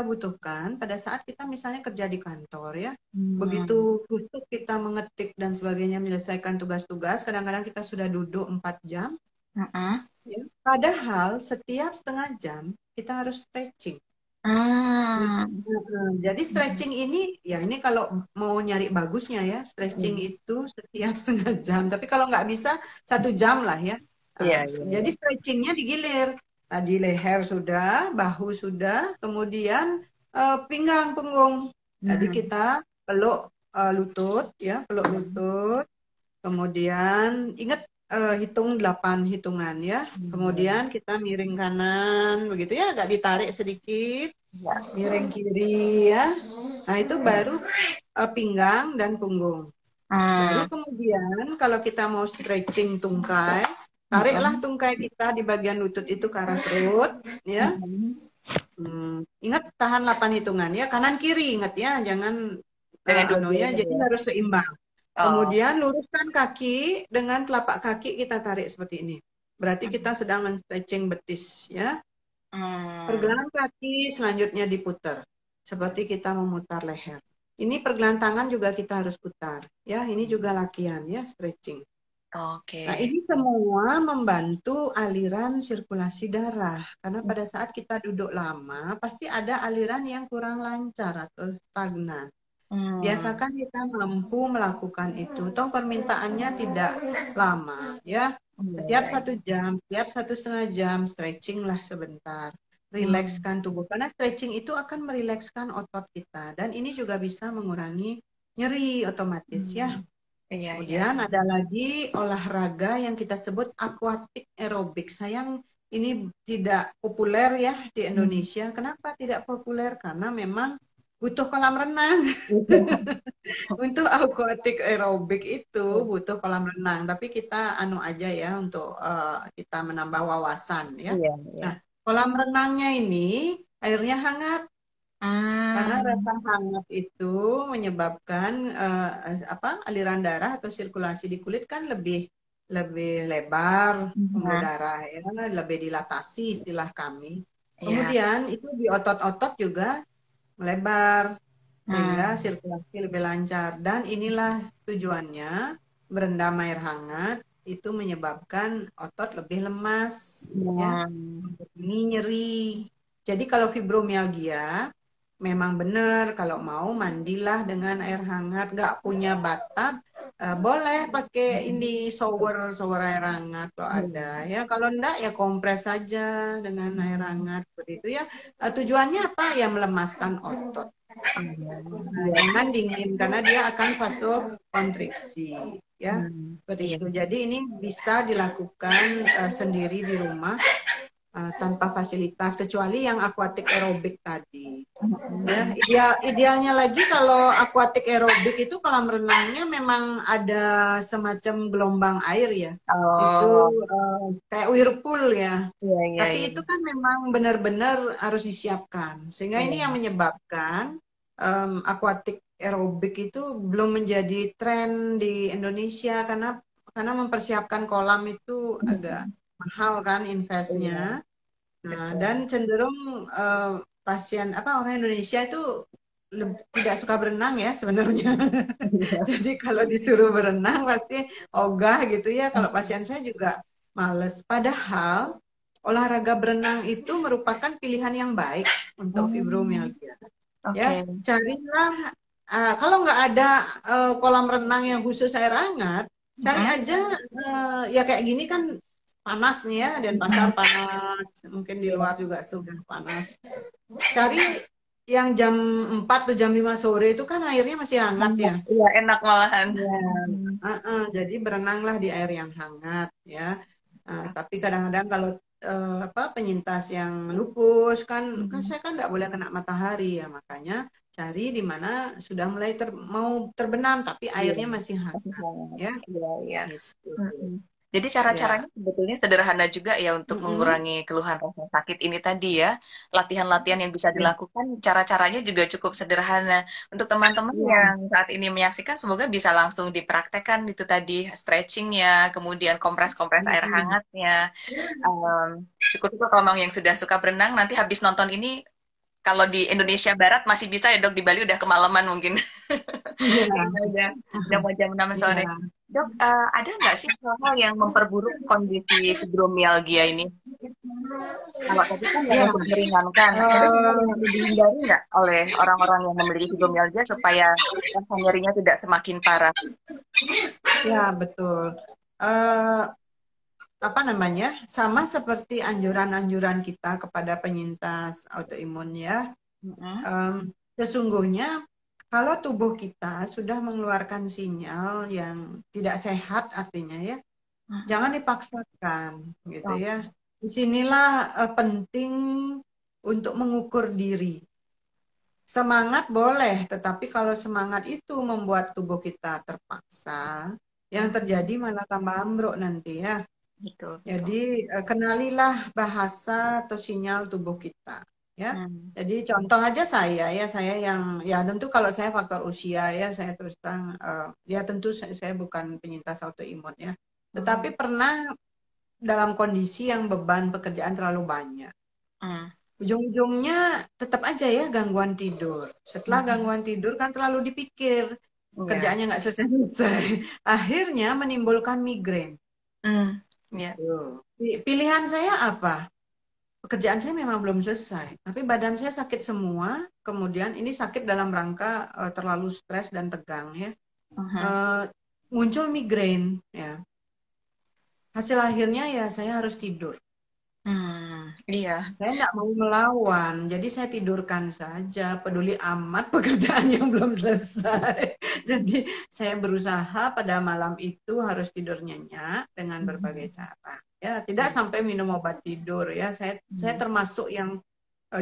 butuhkan pada saat kita misalnya kerja di kantor ya. Begitu khusus kita mengetik dan sebagainya, menyelesaikan tugas-tugas, kadang-kadang kita sudah duduk 4 jam. Ya. Padahal setiap setengah jam kita harus stretching. Jadi stretching ini, ya ini kalau mau nyari bagusnya ya, stretching itu setiap setengah jam. Tapi kalau nggak bisa 1 jam lah ya. Jadi stretchingnya digilir. Tadi leher sudah, bahu sudah, kemudian pinggang, punggung. Jadi kita peluk lutut, ya, peluk lutut. Kemudian ingat hitung 8 hitungan ya. Kemudian kita miring kanan, begitu ya, agak ditarik sedikit. Miring kiri ya. Nah itu baru pinggang dan punggung. Baru kemudian kalau kita mau stretching tungkai, tariklah tungkai kita di bagian lutut itu ke arah perut, ya. Ingat tahan 8 hitungan ya, kanan kiri ingat ya, jangan ya, jadi harus seimbang. Kemudian luruskan kaki dengan telapak kaki kita tarik seperti ini. Berarti kita sedang men-stretching betis ya. Pergelangan kaki selanjutnya diputar, seperti kita memutar leher. Ini pergelangan tangan juga kita harus putar ya. Ini juga latihan ya, stretching. Nah, ini semua membantu aliran sirkulasi darah. Karena pada saat kita duduk lama, pasti ada aliran yang kurang lancar atau stagnan. Biasakan kita mampu melakukan itu. Toh permintaannya tidak lama, ya. Setiap 1 jam, setiap 1,5 jam, stretching lah sebentar. Rilekskan tubuh. Karena stretching itu akan merilekskan otot kita. Dan ini juga bisa mengurangi nyeri otomatis, ya. Kemudian ada lagi olahraga yang kita sebut aquatic aerobic. Sayang ini tidak populer ya di Indonesia. Kenapa tidak populer? Karena memang butuh kolam renang. Untuk aquatic aerobic itu butuh kolam renang. Tapi kita aja ya untuk kita menambah wawasan ya. Nah, kolam renangnya ini airnya hangat. Karena rasa hangat itu menyebabkan aliran darah atau sirkulasi di kulit kan lebih lebar, pembuluh darah ya, lebih dilatasi istilah kami. Kemudian itu di otot-otot juga melebar sehingga sirkulasi lebih lancar. Dan inilah tujuannya, berendam air hangat itu menyebabkan otot lebih lemas, ya. Ini nyeri. Jadi kalau fibromialgia memang benar kalau mau mandilah dengan air hangat, nggak punya bathtub boleh pakai ini shower air hangat kalau ada ya. Kalau enggak ya kompres saja dengan air hangat seperti itu ya. Tujuannya apa ya, melemaskan otot. Jangan dingin karena dia akan vasokonstriksi ya seperti itu. Jadi ini bisa dilakukan sendiri di rumah. tanpa fasilitas kecuali yang aquatic aerobik tadi. Ya, Mm-mm. idealnya lagi kalau aquatic aerobik itu kolam renangnya memang ada semacam gelombang air ya. Itu Oh, kayak whirlpool ya. iya, iya, Tapi iya. itu kan memang benar-benar harus disiapkan. Sehingga ini yang Iya. menyebabkan aquatic aerobik itu belum menjadi tren di Indonesia karena mempersiapkan kolam itu agak Mm-mm. mahal kan Iya, investnya. Nah, betul. dan cenderung pasien orang Indonesia itu tidak suka berenang ya sebenarnya. Jadi kalau disuruh berenang pasti ogah gitu ya. Kalau pasien saya juga males. Padahal olahraga berenang itu merupakan pilihan yang baik untuk Hmm, fibromialgia. Ya, oke. carilah kalau nggak ada kolam renang yang khusus air hangat, cari Mm-mm. aja ya kayak gini kan panas nih ya, dan pasar Mm-mm. panas, mungkin di Iya. luar juga sudah panas. Cari yang jam 4 atau jam 5 sore itu kan airnya masih hangat ya. Hangat. Iya, enak malahan. Ya, Mm-mm. jadi berenanglah di air yang hangat ya. Tapi kadang-kadang kalau penyintas yang lupus kan Mm-mm. saya kan nggak boleh kena matahari ya, makanya cari di mana sudah mulai mau terbenam tapi Iya, airnya masih masih hangat hangat. ya. Iya, iya. Gitu. Mm-mm. Jadi Ya. cara-caranya sebetulnya sederhana juga ya untuk Mm-mm. mengurangi keluhan rasa sakit ini tadi ya. Latihan-latihan yang bisa Ya. dilakukan, cara-caranya juga cukup sederhana. Untuk teman-teman Ya. yang saat ini menyaksikan, semoga bisa langsung dipraktekkan itu tadi stretchingnya, kemudian kompres-kompres air Mm-mm. hangatnya. Syukur-syukur kalau memang yang sudah suka berenang, nanti habis nonton ini, kalau di Indonesia Barat masih bisa ya dok, di Bali udah kemalaman mungkin. Iya. Kayaknya udah mau jam 6 sore. Iya. Dok, ada nggak sih hal-hal yang memperburuk kondisi fibromialgia ini? Kalau tadi kan yang Ya. untuk meringankan, ada hal yang perlu dihindari nggak oleh orang-orang yang memiliki fibromialgia supaya rasa nyerinya tidak semakin parah? Ya, betul. Eh, Apa namanya? Sama seperti anjuran-anjuran kita kepada penyintas autoimun ya. Mm-mm. Sesungguhnya kalau tubuh kita sudah mengeluarkan sinyal yang tidak sehat artinya ya, Mm-mm. jangan dipaksakan gitu ya. Oke. Disinilah penting untuk mengukur diri. Semangat boleh, tetapi kalau semangat itu membuat tubuh kita terpaksa, yang Mm-mm. terjadi malah tambah ambruk nanti ya. Betul, betul. Jadi kenalilah bahasa atau sinyal tubuh kita ya. Hmm. Jadi contoh aja saya yang ya tentu kalau saya faktor usia ya saya terus terang ya tentu saya bukan penyintas autoimun ya. Tetapi Mm-mm. pernah dalam kondisi yang beban pekerjaan terlalu banyak. Mm. Ujung-ujungnya tetap aja ya gangguan tidur. Setelah Mm-mm. gangguan tidur kan terlalu dipikir Iya. kerjaannya nggak selesai-selesai. Akhirnya menimbulkan migrain. Mm. Iya. Tuh. Pilihan saya apa? Pekerjaan saya memang belum selesai, tapi badan saya sakit semua. Kemudian ini sakit dalam rangka terlalu stres dan tegang ya. Mhm. Eh, Muncul migrain ya. Hasil akhirnya ya saya harus tidur. Iya. Saya nggak mau melawan, jadi saya tidurkan saja. Peduli amat pekerjaan yang belum selesai. Jadi saya berusaha pada malam itu harus tidur nyenyak dengan berbagai Mhm. cara. Ya, tidak Iya. sampai minum obat tidur ya. Saya Mhm. termasuk yang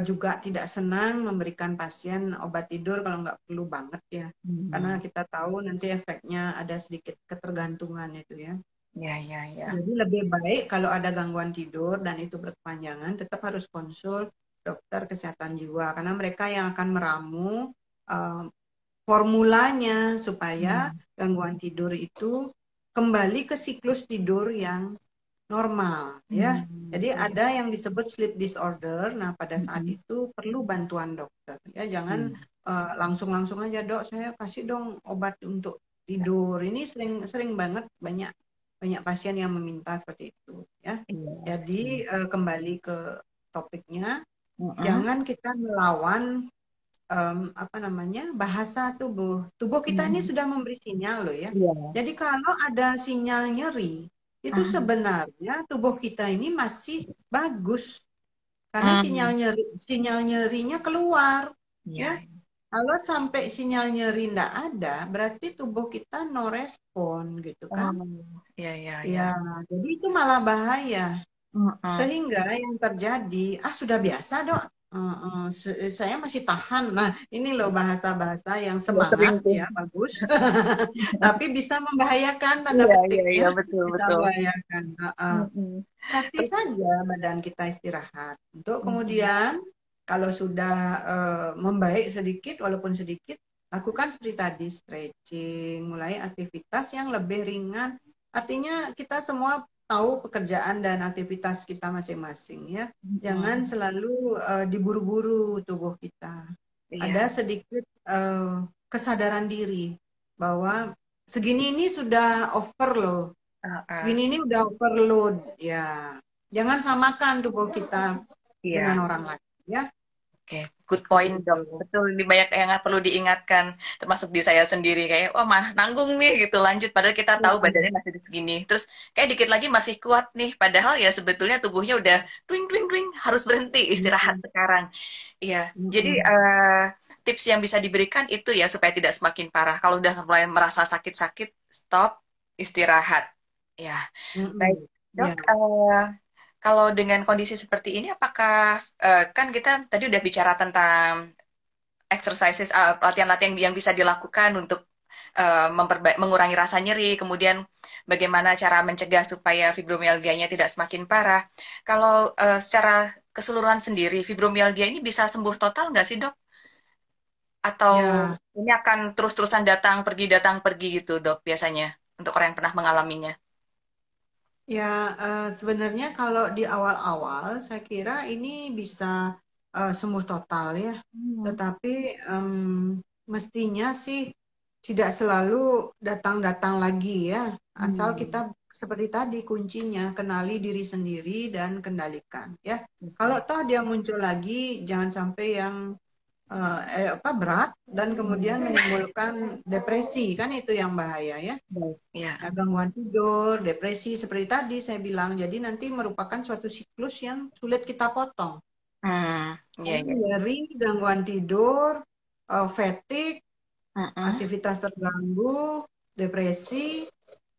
juga tidak senang memberikan pasien obat tidur kalau nggak perlu banget ya. Karena Hmm. kita tahu nanti efeknya ada sedikit ketergantungan itu ya. Ya, ya, ya. Jadi lebih baik kalau ada gangguan tidur dan itu berkepanjangan, tetap harus konsul dokter kesehatan jiwa karena mereka yang akan meramu uh, formulanya supaya Hmm. gangguan tidur itu kembali ke siklus tidur yang normal ya. Jadi Iya. ada yang disebut sleep disorder. Nah, pada saat Mhm. itu perlu bantuan dokter ya. Jangan Iya. langsung-langsung aja, "Dok, saya kasih dong obat untuk tidur." Ini sering sering banget banyak banyak pasien yang meminta seperti itu ya. Iya. Jadi Iya. kembali ke topiknya, Mhm. jangan kita melawan apa namanya bahasa tubuh. Tubuh kita ini Mhm. sudah memberi sinyal loh ya. Iya. Jadi kalau ada sinyal nyeri, itu Mhm. sebenarnya tubuh kita ini masih bagus karena Hmm. sinyal nyerinya keluar ya. Iya. Kalau sampai sinyal nyeri tidak ada, berarti tubuh kita no respon gitu kan. Oh, iya, iya, iya. Ya, jadi itu malah bahaya. Mm-mm. Sehingga yang terjadi, sudah biasa dok, saya masih tahan. Nah ini loh bahasa-bahasa yang Iya, semangat sering tuh. ya, bagus. Tapi bisa membahayakan, tanda Iya, petik iya, ya, iya, betul, bisa betul. membahayakan. Mm-mm. Kasih Terus, saja badan kita istirahat. Untuk mm-mm. kemudian kalau sudah membaik sedikit, walaupun sedikit, lakukan seperti tadi, stretching, mulai aktivitas yang lebih ringan. Artinya kita semua tahu pekerjaan dan aktivitas kita masing-masing ya. Jangan Mm-mm. selalu diburu-buru tubuh kita. Ada Iya. sedikit kesadaran diri bahwa segini ini sudah over loh. Uh-uh. Gini ini udah overload ya. Jangan samakan tubuh kita dengan Iya. orang lain ya. Oke, good Seperti point dok. itu. Betul, di banyak yang nggak perlu diingatkan, termasuk di saya sendiri kayak, wah mah nanggung nih gitu lanjut, padahal kita tahu Ya. badannya masih di segini. Terus kayak dikit lagi masih kuat nih, padahal ya sebetulnya tubuhnya udah dwing dwing dwing harus berhenti istirahat Mm-mm. sekarang. Iya, jadi Mm-mm. tips yang bisa diberikan itu ya supaya tidak semakin parah. Kalau udah mulai merasa sakit-sakit, stop, istirahat. Ya, baik Mm-mm. dok. Ya. Kalau dengan kondisi seperti ini, apakah kan kita tadi udah bicara tentang exercises, latihan-latihan yang bisa dilakukan untuk mengurangi rasa nyeri, kemudian bagaimana cara mencegah supaya fibromialgianya tidak semakin parah. Kalau secara keseluruhan sendiri, fibromialgia ini bisa sembuh total nggak sih dok? Atau Ya. ini akan terus-terusan datang pergi gitu dok biasanya untuk orang yang pernah mengalaminya? Ya, sebenarnya kalau di awal-awal saya kira ini bisa sembuh total ya. Hmm. Tetapi mestinya sih tidak selalu datang-datang lagi ya. Asal kita Hmm. seperti tadi kuncinya kenali diri sendiri dan kendalikan ya. Kalau Oke. toh dia muncul lagi, jangan sampai yang berat dan kemudian Hmm. menimbulkan depresi, kan itu yang bahaya ya. Baik. Ya. Ya, gangguan tidur, depresi seperti tadi saya bilang. Jadi nanti merupakan suatu siklus yang sulit kita potong. Hmm. Ya, Karena ya. nyeri, gangguan tidur, fatigue, Mm-mm. aktivitas terganggu, depresi,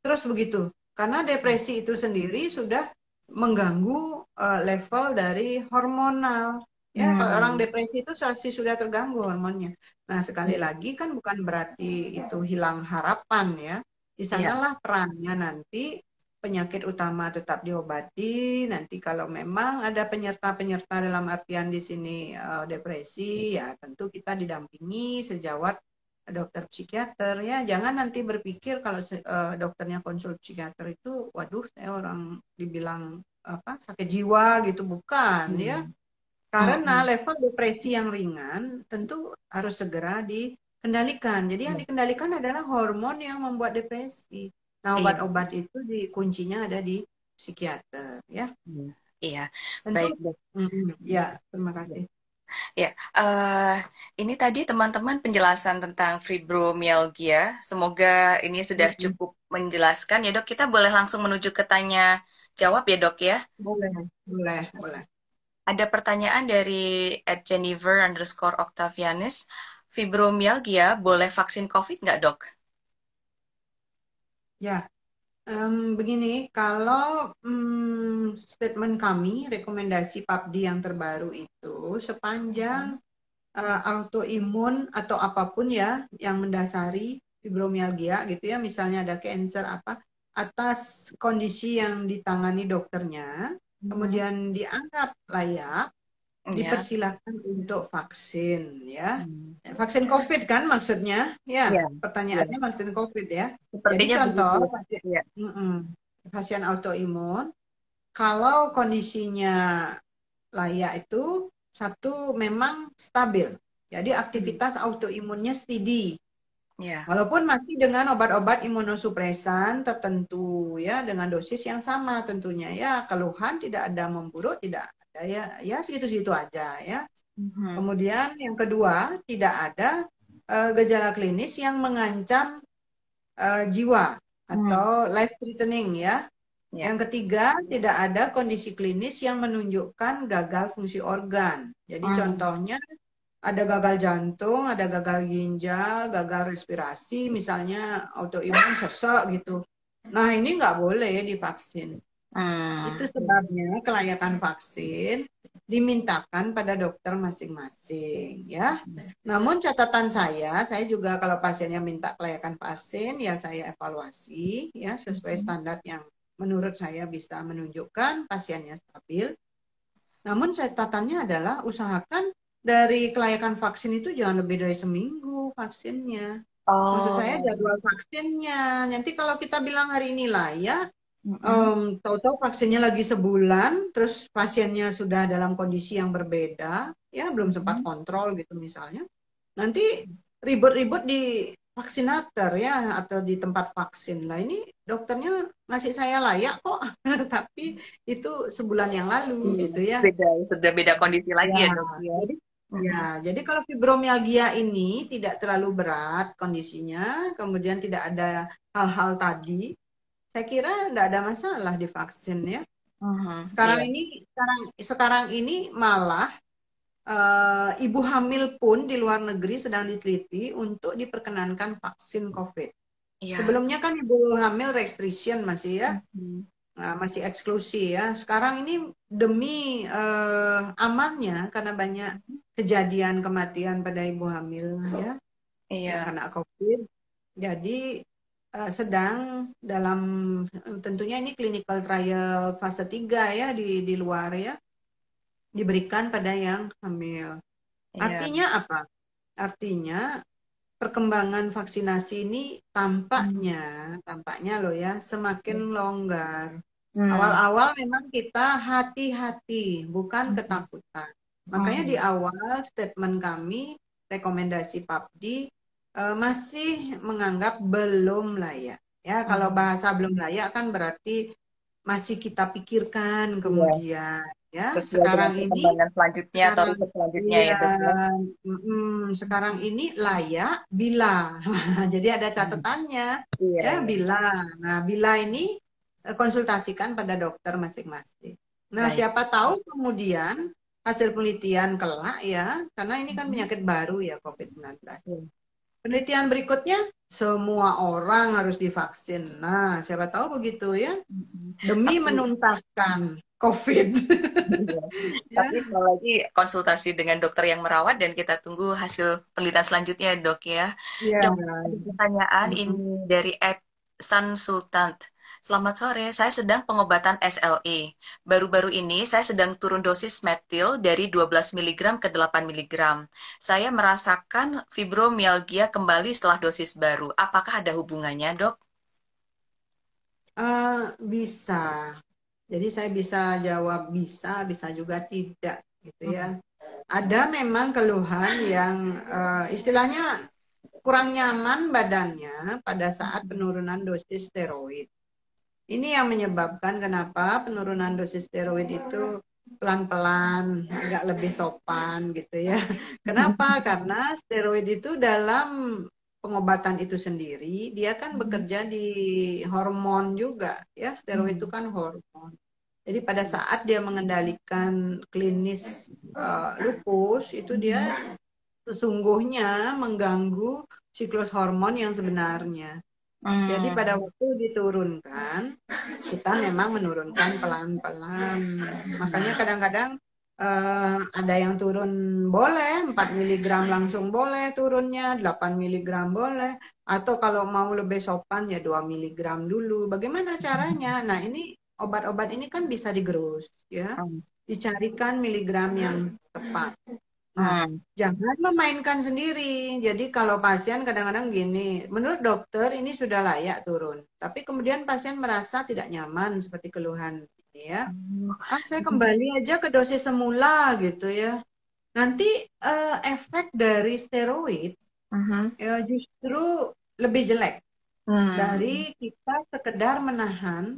terus begitu. Karena depresi itu sendiri sudah mengganggu level dari hormonal. Ya, kalau orang Hmm. depresi itu pasti sudah terganggu hormonnya. Nah, sekali Iya. lagi kan bukan berarti itu hilang harapan ya. Di Iya. sanalah perannya nanti penyakit utama tetap diobati. Nanti kalau memang ada penyerta-penyerta dalam artian di sini depresi, ya tentu kita didampingi sejawat dokter psikiater ya. Jangan nanti berpikir kalau dokternya konsul psikiater itu, waduh saya orang dibilang apa sakit jiwa gitu, bukan ya. Hmm. Karena Mm-mm. level depresi yang ringan tentu harus segera dikendalikan. Jadi yang Iya. dikendalikan adalah hormon yang membuat depresi. Nah, Iya. obat-obat itu kuncinya ada di psikiater ya. Iya. Iya. Tentu Baik, dok. ya, terima kasih. Ya, ini tadi teman-teman penjelasan tentang fibromyalgia. Semoga ini sudah Mm-mm. cukup menjelaskan ya dok. Kita boleh langsung menuju ke tanya jawab ya dok ya. Boleh, boleh, boleh. Ada pertanyaan dari @jennifer_octavianus. Fibromyalgia boleh vaksin COVID nggak dok? Ya, begini, kalau statement kami, rekomendasi PABDI yang terbaru itu, sepanjang autoimun atau apapun ya yang mendasari fibromialgia gitu ya, misalnya ada cancer apa, atas kondisi yang ditangani dokternya, Mhm. kemudian dianggap layak, Ya. dipersilakan untuk vaksin ya. Hmm. Vaksin COVID kan maksudnya? Ya, Ya, ya. pertanyaannya vaksin COVID ya. Jadi Sepertinya contoh begitu. pasien, Ya. pasien autoimun, kalau kondisinya layak itu satu memang stabil. Jadi Hmm. aktivitas autoimunnya steady. Ya. Walaupun masih dengan obat-obat imunosupresan tertentu ya dengan dosis yang sama tentunya ya, keluhan tidak ada, memburuk tidak ada ya, ya segitu-segitu aja ya. Mhm. Kemudian yang kedua, tidak ada gejala klinis yang mengancam jiwa Hmm. atau life threatening ya. Ya. Yang ketiga, tidak ada kondisi klinis yang menunjukkan gagal fungsi organ. Jadi Hmm. contohnya ada gagal jantung, ada gagal ginjal, gagal respirasi, misalnya autoimun sesek gitu. Nah ini nggak boleh divaksin. Itu sebabnya kelayakan vaksin dimintakan pada dokter masing-masing ya. Namun catatan saya juga kalau pasiennya minta kelayakan vaksin ya saya evaluasi ya sesuai standar yang menurut saya bisa menunjukkan pasiennya stabil. Namun catatannya adalah usahakan dari kelayakan vaksin itu jangan lebih dari seminggu vaksinnya. Maksud saya Oh. jadwal vaksinnya. Nanti kalau kita bilang hari ini layak, Mm-mm. tahu-tahu vaksinnya lagi sebulan, terus pasiennya sudah dalam kondisi yang berbeda, ya belum sempat Mm-mm. kontrol gitu misalnya. Nanti ribut-ribut di vaksinator ya atau di tempat vaksin. Lah ini dokternya ngasih saya layak kok, tapi itu sebulan yang lalu Iya, gitu ya. beda, sudah beda kondisi lagi Ya, ya dok ya. jadi Mm-mm. jadi kalau fibromialgia ini tidak terlalu berat kondisinya, kemudian tidak ada hal-hal tadi, saya kira tidak ada masalah divaksin ya. Mhm, Sekarang iya, ini sekarang ini malah ibu hamil pun di luar negeri sedang diteliti untuk diperkenankan vaksin COVID. iya. Sebelumnya kan ibu hamil restriction masih ya, Mhm. masih eksklusi ya. Sekarang ini demi amannya karena banyak kejadian kematian pada ibu hamil ya yang Iya. kena COVID. Jadi sedang dalam tentunya ini clinical trial fase 3 ya di luar ya diberikan pada yang hamil. Iya. Artinya apa? Artinya perkembangan vaksinasi ini Hmm. tampaknya loh ya semakin longgar. Hmm. Awal-awal memang kita hati-hati, bukan ketakutan. Makanya di Mhm. awal statement kami, rekomendasi PAPDI masih menganggap belum layak. Ya, kalau Mhm. bahasa belum layak kan berarti masih kita pikirkan Iya, kemudian. Ya, sesuai dengan perkembangan selanjutnya atau sekarang riset selanjutnya iya ya dok ya. sekarang Mhm. ini layak bila. Jadi ada Mhm. catatannya Iya, ya iya. bila. Nah, bila ini konsultasikan pada dokter masing-masing. Nah, Baik. siapa tahu kemudian hasil penelitian kelak ya, karena ini kan Mhm. penyakit baru ya COVID-19. Iya. Penelitian berikutnya semua orang harus divaksin. Nah, siapa tahu begitu ya, Mhm. demi Tapi menuntaskan COVID. iya. Tapi Ya. sekali lagi konsultasi dengan dokter yang merawat dan kita tunggu hasil penelitian selanjutnya dok ya. Iya. Dok, ada pertanyaan Mm-mm. ini dari Ed San Sultan. Selamat sore, saya sedang pengobatan SLE. Baru-baru ini saya sedang turun dosis metil dari 12 miligram ke 8 miligram. Saya merasakan fibromialgia kembali setelah dosis baru. Apakah ada hubungannya, dok? Bisa. Jadi saya bisa jawab bisa juga tidak gitu ya. Hmm. Ada memang keluhan yang istilahnya kurang nyaman badannya pada saat penurunan dosis steroid. Ini yang menyebabkan kenapa penurunan dosis steroid itu pelan-pelan, agak lebih sopan gitu ya. Kenapa? Karena steroid itu dalam pengobatan itu sendiri, dia kan bekerja di hormon juga ya. Steroid itu Hmm. kan hormon. Jadi pada saat dia mengendalikan klinis lupus itu dia Hmm. sesungguhnya mengganggu siklus hormon yang sebenarnya. Jadi pada Hmm. waktu diturunkan, kita memang menurunkan pelan-pelan. Makanya kadang-kadang ada yang turun boleh, 4 miligram langsung boleh turunnya, 8 miligram boleh. Atau kalau mau lebih sopan ya 2 miligram dulu. Bagaimana caranya? Nah ini obat-obat ini kan bisa digerus ya. Hmm. Dicarikan miligram yang tepat. Nah, Hmm. jangan memainkan sendiri. Jadi kalau pasien kadang-kadang gini, menurut dokter ini sudah layak turun. Tapi kemudian pasien merasa tidak nyaman seperti keluhan ini ya. Saya Hmm. kembali aja ke dosis semula gitu ya. Nanti efek dari steroid Hmm. ya justru lebih jelek Hmm. dari kita sekedar menahan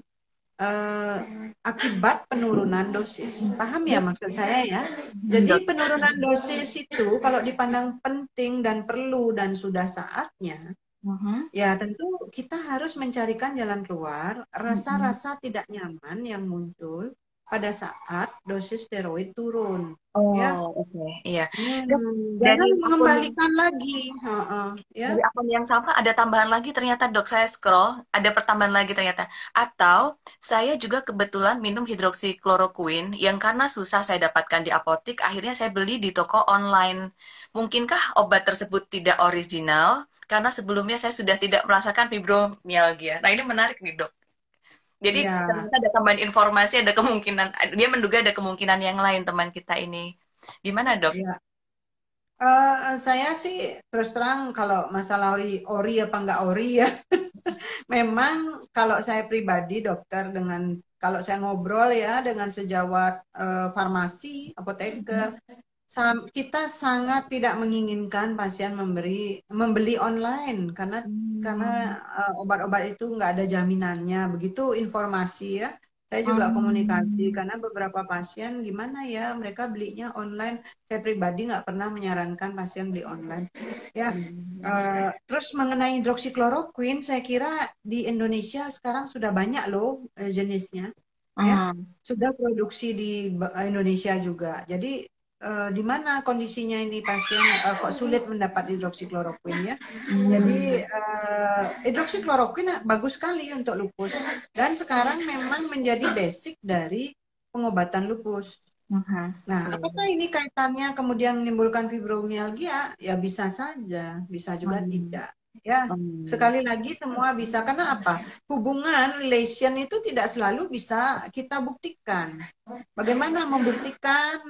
eh, akibat penurunan dosis. Paham ya maksud saya ya? Hmm. Jadi Dok. penurunan dosis itu kalau dipandang penting dan perlu dan sudah saatnya, Hmm. ya tentu kita harus mencarikan jalan keluar Hmm. rasa-rasa tidak nyaman yang muncul. pada saat dosis steroid turun. Ya, Oh, oke. Iya. Dok, dari jangan akun mengembalikan lagi. Ya, dari akun yang sama ada tambahan lagi ternyata dok, saya scroll ada pertambahan lagi ternyata, atau saya juga kebetulan minum hidroksikloroquine yang karena susah saya dapatkan di apotik akhirnya saya beli di toko online. Mungkinkah obat tersebut tidak original karena sebelumnya saya sudah tidak merasakan fibromialgia? Nah, ini menarik nih dok, jadi ya, ternyata ada tambahan informasi, ada kemungkinan dia menduga ada kemungkinan yang lain teman kita ini, gimana dok? ya. Saya sih terus terang kalau masalah ori apa enggak ori ya, memang kalau saya pribadi dokter dengan kalau saya ngobrol ya dengan sejawat farmasi, apoteker, kita sangat tidak menginginkan pasien membeli online karena Hmm. obat-obat itu nggak ada jaminannya. Begitu informasi ya. Saya juga komunikasi Hmm. karena beberapa pasien gimana ya mereka belinya online. Saya pribadi nggak pernah menyarankan pasien beli online. Ya, Hmm. terus mengenai hidroksikloroquine, saya kira di Indonesia sekarang sudah banyak loh jenisnya. Ya, Hmm. sudah produksi di Indonesia juga. Jadi di mana kondisinya ini pasien kok sulit mendapat hidroksikloroquine ya. Jadi Hmm. hidroksikloroquine bagus sekali untuk lupus dan sekarang memang menjadi basic dari pengobatan lupus. Hmm. Nah, apakah Hmm. ini kaitannya kemudian menimbulkan fibromialgia? Ya bisa saja, bisa juga Hmm. tidak. Ya, Hmm. sekali lagi semua bisa. Karena apa? Hubungan, relation itu tidak selalu bisa kita buktikan. Bagaimana membuktikan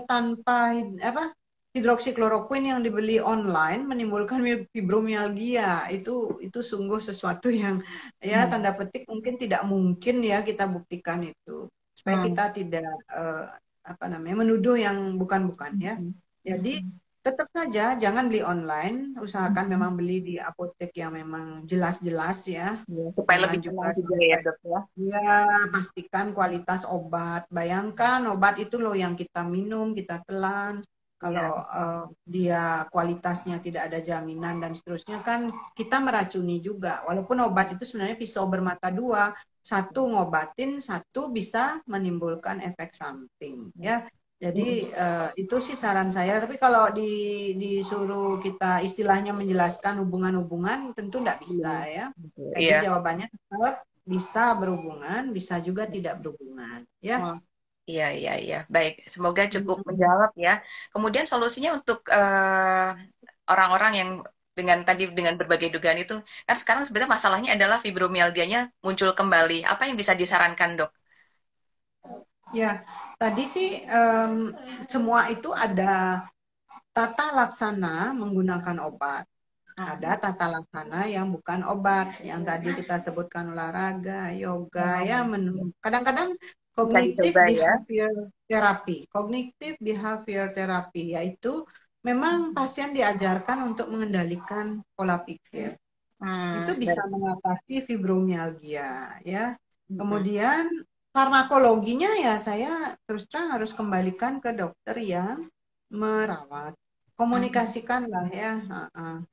tanpa apa hidroksikloroquine yang dibeli online menimbulkan fibromialgia? Itu sungguh sesuatu yang ya Hmm. tanda petik mungkin tidak mungkin ya kita buktikan itu. Supaya Hmm. kita tidak apa namanya menuduh yang bukan-bukan ya. Hmm. Jadi Hmm. tetap saja jangan beli online, usahakan Hmm. memang beli di apotek yang memang jelas-jelas ya. Ya, supaya Jangan lebih juga tenang juga ya sampai dok ya. ya pastikan kualitas obat. Bayangkan obat itu loh yang kita minum, kita telan. Kalau Iya. dia kualitasnya tidak ada jaminan dan seterusnya kan kita meracuni juga. Walaupun obat itu sebenarnya pisau bermata dua, satu ngobatin, satu bisa menimbulkan efek samping ya. Jadi Hmm. itu sih saran saya. Tapi kalau disuruh kita istilahnya menjelaskan hubungan-hubungan, tentu tidak bisa Belum. ya. Oke, Jadi iya. jawabannya tetap bisa berhubungan, bisa juga tidak berhubungan. Ya. Hmm. Iya, iya, iya. Baik, semoga cukup Mm-mm. menjawab ya. Kemudian solusinya untuk orang-orang yang dengan tadi dengan berbagai dugaan itu, kan sekarang sebenarnya masalahnya adalah fibromialgianya muncul kembali. Apa yang bisa disarankan, Dok? Ya, tadi sih semua itu ada tata laksana menggunakan obat. Ada Mhm. tata laksana yang bukan obat, yang tadi kita sebutkan olahraga, yoga, ya Hmm. kadang-kadang Bisa kognitif dicoba ya. behavior therapy. Kognitif behavior therapy yaitu memang pasien diajarkan untuk mengendalikan pola pikir. Hmm, Itu bisa baik. mengatasi fibromialgia ya. Mhm. Kemudian farmakologinya ya saya terus terang harus kembalikan ke dokter yang merawat. Mhm. Komunikasikanlah ya.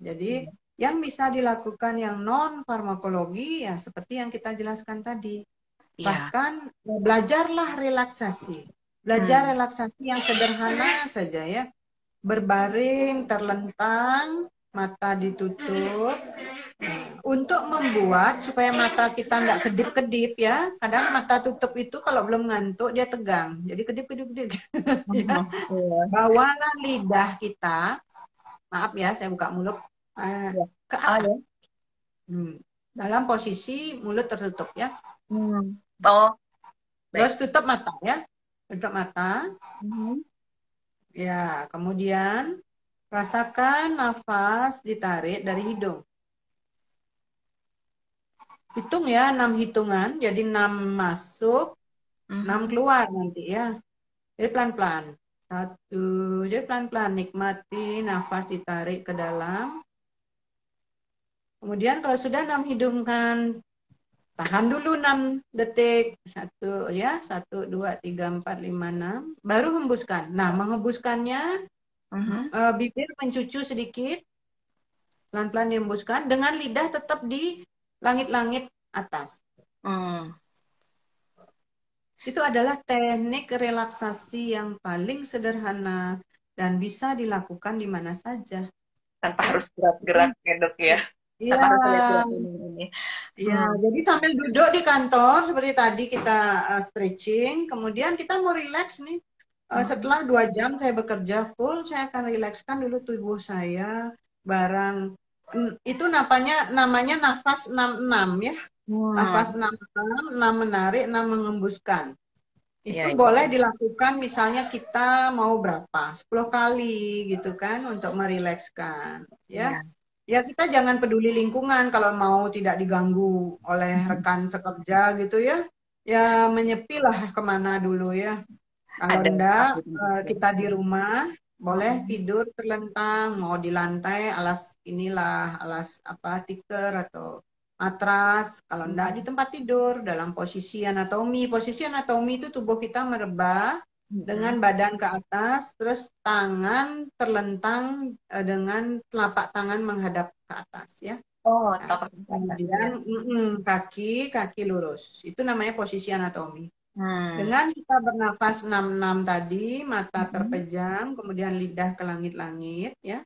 Jadi yang bisa dilakukan yang non farmakologi ya seperti yang kita jelaskan tadi. Iya. Bahkan belajarlah relaksasi. Belajar Hmm. relaksasi yang sederhana saja ya. Berbaring, terlentang, mata ditutup, untuk membuat supaya mata kita nggak kedip-kedip ya. Kadang mata tutup itu kalau belum ngantuk dia tegang. Jadi kedip-kedip ya. Mhm. Iya. Bawalah lidah kita, maaf ya saya buka mulut Iya. ke Ah, atas. ya. Dalam posisi mulut tertutup ya. Hmm. Oh, Terus baik. tutup mata ya. Tutup mata. Mhm. Ya, kemudian rasakan nafas ditarik dari hidung. Hitung ya 6 hitungan, jadi 6 masuk, 6 Mhm. keluar nanti ya. Jadi pelan-pelan. Satu, jadi pelan-pelan nikmati nafas ditarik ke dalam. Kemudian kalau sudah 6 hidungkan, tahan dulu 6 detik. Satu ya, satu, dua, tiga, empat, lima, enam. Baru hembuskan. Nah, menghembuskannya Mhm. bibir mencucu sedikit, pelan-pelan dihembuskan dengan lidah tetap di langit-langit atas. Hmm. Itu adalah teknik relaksasi yang paling sederhana dan bisa dilakukan di mana saja. Tanpa Ya, harus gerak-gerak ya dok ya. iya, Tanpa harus lihat-lihat ini. iya. Jadi sambil duduk di kantor seperti tadi kita stretching, kemudian kita mau relax nih. Setelah 2 jam saya bekerja full, saya akan rilekskan dulu tubuh saya. Barang itu namanya nafas 66 ya. Nafas 66, 6 menarik, 6 mengembuskan. Iya, Itu iya. boleh dilakukan misalnya kita mau berapa? 10 kali gitu kan untuk merilekskan ya. Iya. Ya kita jangan peduli lingkungan kalau mau tidak diganggu oleh rekan sekerja gitu ya. Ya menyepilah kemana dulu ya. Kalau Ada enggak waktu gitu. kita di rumah boleh Mm-mm. tidur terlentang, mau di lantai alas inilah alas apa tikar atau matras. Kalau enggak di tempat tidur dalam posisi anatomi. Posisi anatomi itu tubuh kita merebah dengan Mm-mm. badan ke atas, terus tangan terlentang dengan telapak tangan menghadap ke atas ya. Oh, Nah, tapak atas ya. kemudian kaki lurus. Itu namanya posisi anatomi. Hmm. Dengan kita bernafas 66 tadi, mata Mm-mm. terpejam, kemudian lidah ke langit-langit, ya,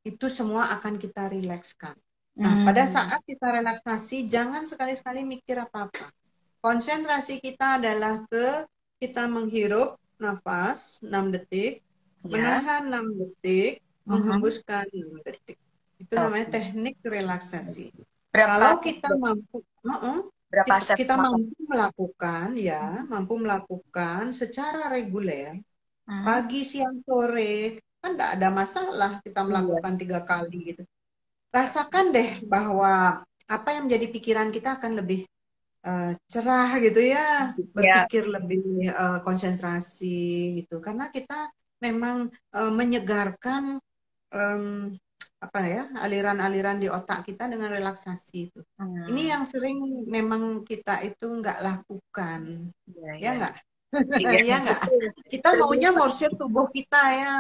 itu semua akan kita rilekskan. Nah, pada Hmm. saat kita relaksasi, jangan sekali-sekali mikir apa-apa. Konsentrasi kita adalah kita menghirup nafas 6 detik, Ya. menahan 6 detik, Mhm. menghembuskan 6 detik. Itu namanya Oke. teknik relaksasi. Berapa Kalau set, kita dok? mampu, Berapa kita, set kita makan? mampu melakukan, ya, mampu melakukan secara reguler, Mhm. pagi, siang, sore, kan tidak ada masalah kita Iya. melakukan 3 kali gitu. Rasakan deh bahwa apa yang menjadi pikiran kita akan lebih cerah gitu ya, Ya, berpikir lebih konsentrasi gitu, karena kita memang menyegarkan em, apa ya aliran-aliran di otak kita dengan relaksasi itu. Ini hmm. yang sering memang kita itu nggak lakukan, Iya, ya iya. nggak? Iya, Iya nggak? betul. Kita maunya Terbiasa. morsir tubuh kita ya.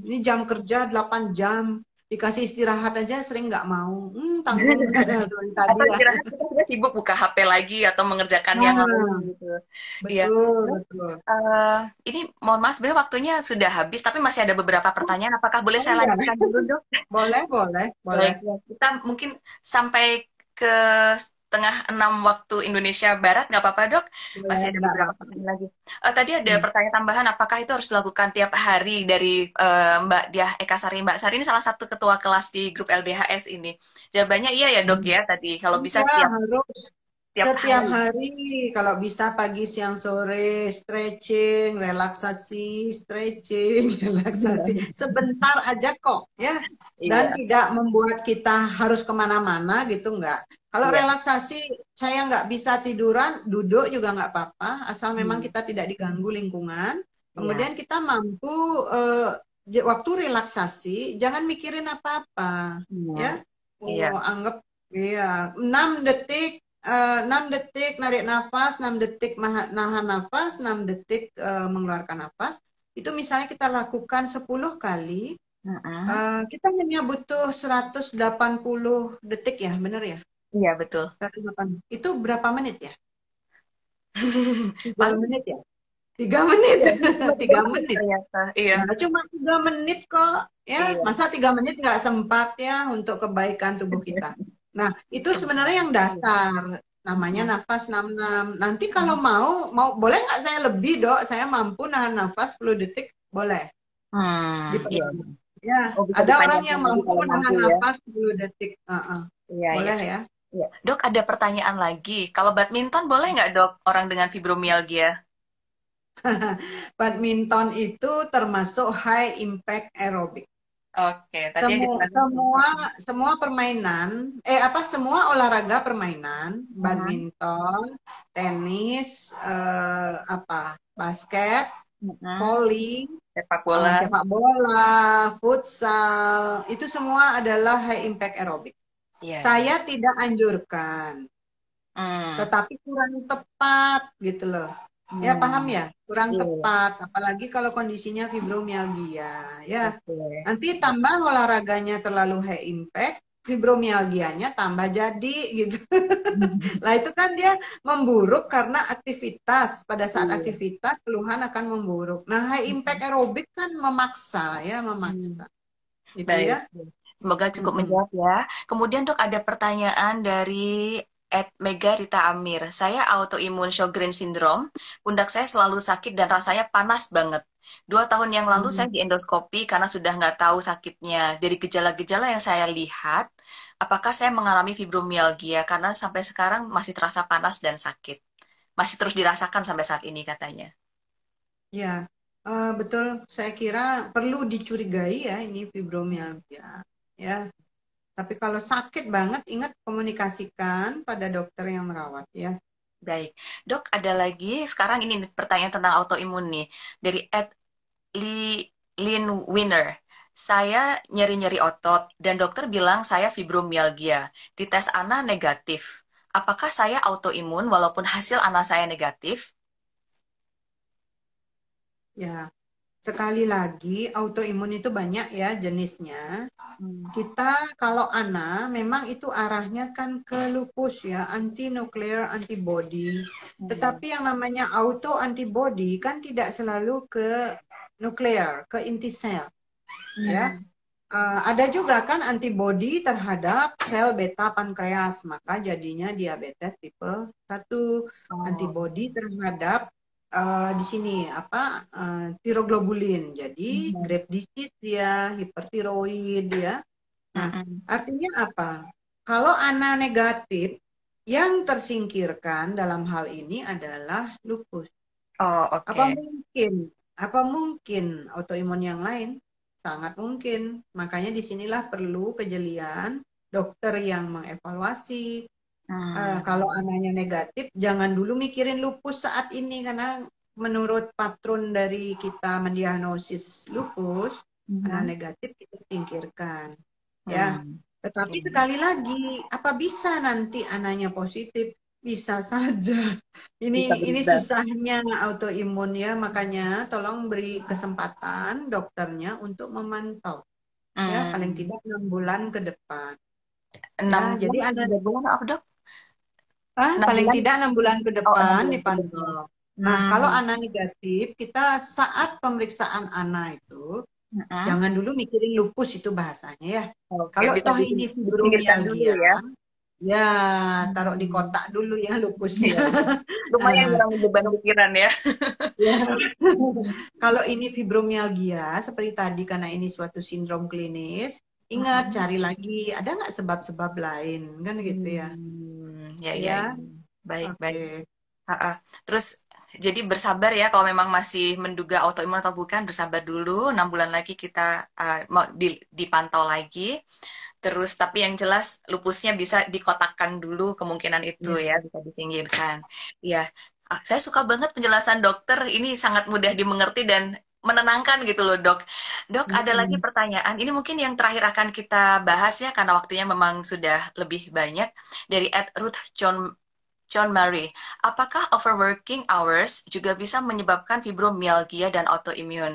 Ini jam kerja 8 jam, dikasih istirahat aja sering nggak mau. Tanggung dari tadi Atau ya. dikirakan kita sudah sibuk buka HP lagi atau mengerjakan yang lain Nah, gitu. Iya. betul, Dok, betul. ini mohon maaf sebenarnya waktunya sudah habis, tapi masih ada beberapa pertanyaan. Apakah boleh Oh saya iya, lanjutkan dulu, Dok? boleh, boleh, boleh. Baik, ya. Kita mungkin sampai ke setengah 6 waktu Indonesia Barat, nggak apa-apa dok? Boleh, Masih ada enggak beberapa apa-apa. pertanyaan lagi. Tadi ada Hmm. pertanyaan tambahan, apakah itu harus dilakukan tiap hari dari Mbak Diah Eka Sari? Mbak Sari ini salah satu ketua kelas di grup LDHS ini. Jawabannya iya ya dok ya tadi, kalau bisa Iya, tiap harus tiap setiap hari. hari, kalau bisa pagi, siang, sore, stretching, relaksasi, stretching, relaksasi. Sebentar aja kok, ya. Dan Iya, tidak membuat kita harus kemana-mana gitu, enggak. Kalau iya. relaksasi, saya nggak bisa tiduran, duduk juga nggak apa-apa, asal memang Hmm, kita tidak diganggu lingkungan. iya, Kemudian kita mampu, waktu relaksasi, jangan mikirin apa-apa, hmm, ya. iya, Oh, anggap, iya, 6 detik 6 detik narik nafas, 6 detik nahan nafas, 6 detik mengeluarkan nafas. Itu misalnya kita lakukan 10 kali, mm-mm. kita hanya butuh 180 detik ya, benar ya? Iya betul. 180. Itu berapa menit ya? 3 Paling menit ya? 3 menit. iya, cuma 3 3 menit menit. ternyata. Iya, Nah, cuma 3 menit kok. Ya, iya. masa 3 menit nggak sempat ya untuk kebaikan tubuh kita. Nah, itu sebenarnya yang Sebenarnya. dasar. Namanya Mm-mm. nafas 66. Nanti kalau mau boleh nggak saya lebih, Dok? Saya mampu nahan nafas 10 detik, boleh. Iya. Diperlukan. Ya, Oh, bisa ada orang dipanjangkan yang lagi mampu kalau mampu menahan ya. nafas 10 detik. Iya, iya. Boleh ya. Iya. Dok, ada pertanyaan lagi. Kalau badminton boleh nggak, Dok, orang dengan fibromialgia? Badminton itu termasuk high impact aerobik. Oke, tadi yang Semua ditekankan semua impact. semua permainan semua olahraga permainan, Mhm. badminton, tenis, basket, Mhm. volley, Sepak bola. sepak bola, futsal, itu semua adalah high impact aerobik. Iya, iya. Saya tidak anjurkan, Hmm. tetapi kurang tepat gitu loh. Ya paham Hmm. ya, kurang Iya. tepat, apalagi kalau kondisinya fibromialgia ya. Oke. Nanti tambah olahraganya terlalu high impact, fibromialgianya tambah jadi gitu. Lah itu kan dia memburuk karena aktivitas. Pada saat Iya. aktivitas keluhan akan memburuk. Nah, high impact aerobik kan memaksa ya, Hmm. memaksa. Gitu Baik, ya. semoga cukup Mm-mm. menjawab ya. Kemudian dok ada pertanyaan dari Mega Rita Amir. Saya autoimun Sjogren syndrome. Pundak saya selalu sakit dan rasanya panas banget. 2 tahun yang lalu saya Mm. di endoskopi karena sudah nggak tahu sakitnya. Dari gejala-gejala yang saya lihat, apakah saya mengalami fibromialgia karena sampai sekarang masih terasa panas dan sakit. Masih terus dirasakan sampai saat ini katanya. Ya, betul. Saya kira perlu dicurigai ya ini fibromialgia. Ya, tapi kalau sakit banget, ingat komunikasikan pada dokter yang merawat ya. Baik, dok ada lagi sekarang ini pertanyaan tentang autoimun nih dari Li, Lin Winner. Saya nyeri-nyeri otot dan dokter bilang saya fibromialgia. Di tes ANA negatif. Apakah saya autoimun walaupun hasil ANA saya negatif? Ya, sekali lagi autoimun itu banyak ya jenisnya. Hmm. Kita kalau ANA memang itu arahnya kan ke lupus ya, anti nuclear antibody. Hmm. Tetapi yang namanya auto antibody kan tidak selalu ke nuklear, ke inti sel ya. Hmm. Ada juga kan antibodi terhadap sel beta pankreas, maka jadinya diabetes tipe 1. Oh. Antibodi terhadap di sini apa tiroglobulin. Jadi Hmm. Graves disease ya, hipertiroid ya. Nah, Hmm. artinya apa? Kalau ANA negatif, yang tersingkirkan dalam hal ini adalah lupus. Oh, Apa oke. mungkin? Apa mungkin autoimun yang lain? Sangat mungkin. Makanya disinilah perlu kejelian dokter yang mengevaluasi. Kalau Hmm. anaknya negatif, jangan dulu mikirin lupus saat ini karena menurut patron dari kita mendiagnosis lupus, anak Hmm. negatif kita singkirkan. Ya, Hmm. tetapi Iya. sekali lagi, apa bisa nanti anaknya positif? Bisa saja. Bisa Ini berubah. susahnya autoimun ya, makanya tolong beri kesempatan dokternya untuk memantau. Ya, paling Hmm. tidak 6 bulan ke depan. Ya, enam jadi bulan, ada 3 bulan apa dok? enam paling bulan? tidak 6 bulan ke Oh, enam depan bulan ke depan. dipantau. Nah, kalau Hmm. anak negatif, kita saat pemeriksaan anak itu Hmm. jangan dulu mikirin lupus itu bahasanya ya. Oke, Kalau bisa toh ini dipinggirkan dulu fibromialgia, ya. ya taruh di Hmm. kotak dulu ya lupusnya. Iya, iya. Lumayan Ah, ngurangin beban pikiran ya. ya. Kalau ini fibromialgia, seperti tadi karena ini suatu sindrom klinis, ingat Mm-mm. cari lagi, ada nggak sebab-sebab lain, kan gitu ya. Ya, ya, ya. Ya, Baik, baik. oke. Ha-ha. Terus, jadi bersabar ya kalau memang masih menduga autoimun atau bukan, bersabar dulu. 6 bulan lagi kita mau dipantau lagi. Terus, tapi yang jelas lupusnya bisa dikotakkan dulu kemungkinan itu Ya. ya, bisa disingkirkan. Ya, saya suka banget penjelasan dokter. Ini sangat mudah dimengerti dan menenangkan gitu loh, Dok. Dok, ada lagi Mm-mm. pertanyaan. Ini mungkin yang terakhir akan kita bahas ya, karena waktunya memang sudah lebih banyak. Dari Ruth John Murray. Apakah overworking hours juga bisa menyebabkan fibromialgia dan autoimun?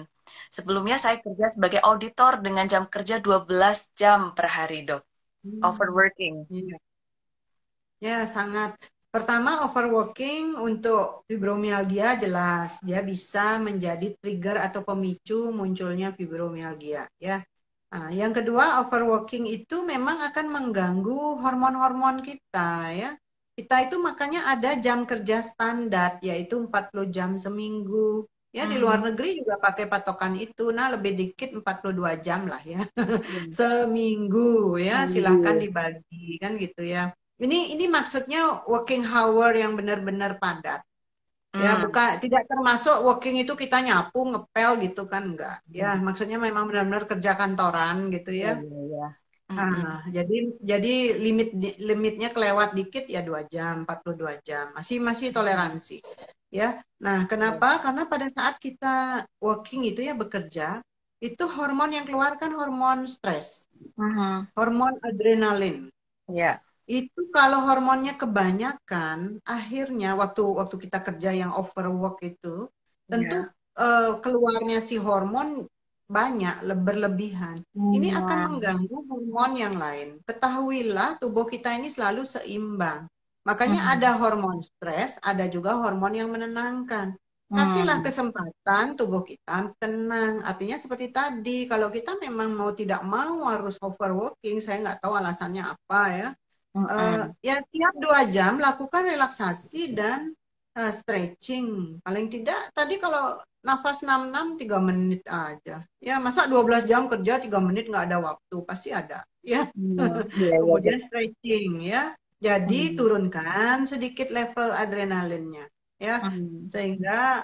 Sebelumnya saya kerja sebagai auditor dengan jam kerja 12 jam per hari, Dok. Hmm. Overworking. Ya. Ya, sangat. Pertama, overworking untuk fibromialgia jelas. Dia bisa menjadi trigger atau pemicu munculnya fibromialgia. Ya. Nah, yang kedua, overworking itu memang akan mengganggu hormon-hormon kita. Ya. Kita itu makanya ada jam kerja standar, yaitu 40 jam seminggu. Ya, di luar Hmm. negeri juga pakai patokan itu. Nah, lebih dikit 42 jam lah ya. Hmm. Seminggu ya, silahkan Seminggu. dibagi kan gitu ya. Ini maksudnya working hour yang benar-benar padat. Ya, Hmm. bukan tidak termasuk working itu kita nyapu, ngepel gitu kan enggak. Ya, Hmm. maksudnya memang benar-benar kerja kantoran gitu Ya, ya. ya, ya. Hmm. Ah, jadi limitnya kelewat dikit ya 2 jam, 42 jam. Masih masih Hmm. toleransi. Ya. Nah, Ya. kenapa? Karena pada saat kita working itu ya bekerja, itu hormon yang keluar kan hormon stres, Hmm. hormon adrenalin. Ya. Itu kalau hormonnya kebanyakan, akhirnya waktu waktu kita kerja yang overwork itu, tentu Ya. keluarnya si hormon banyak, berlebihan, ini akan mengganggu hormon yang lain. Ketahuilah tubuh kita ini selalu seimbang. Makanya ada hormon stres, ada juga hormon yang menenangkan. Kasihlah kesempatan tubuh kita tenang. Artinya seperti tadi, kalau kita memang mau tidak mau harus overworking, saya nggak tahu alasannya apa ya. Ya tiap 2 jam lakukan relaksasi dan stretching. Paling tidak tadi kalau nafas 6-6 3 menit aja. Ya masa 12 jam kerja 3 menit nggak ada waktu, pasti ada. Ya. Kemudian stretching ya. Jadi turunkan sedikit level adrenalinnya ya, sehingga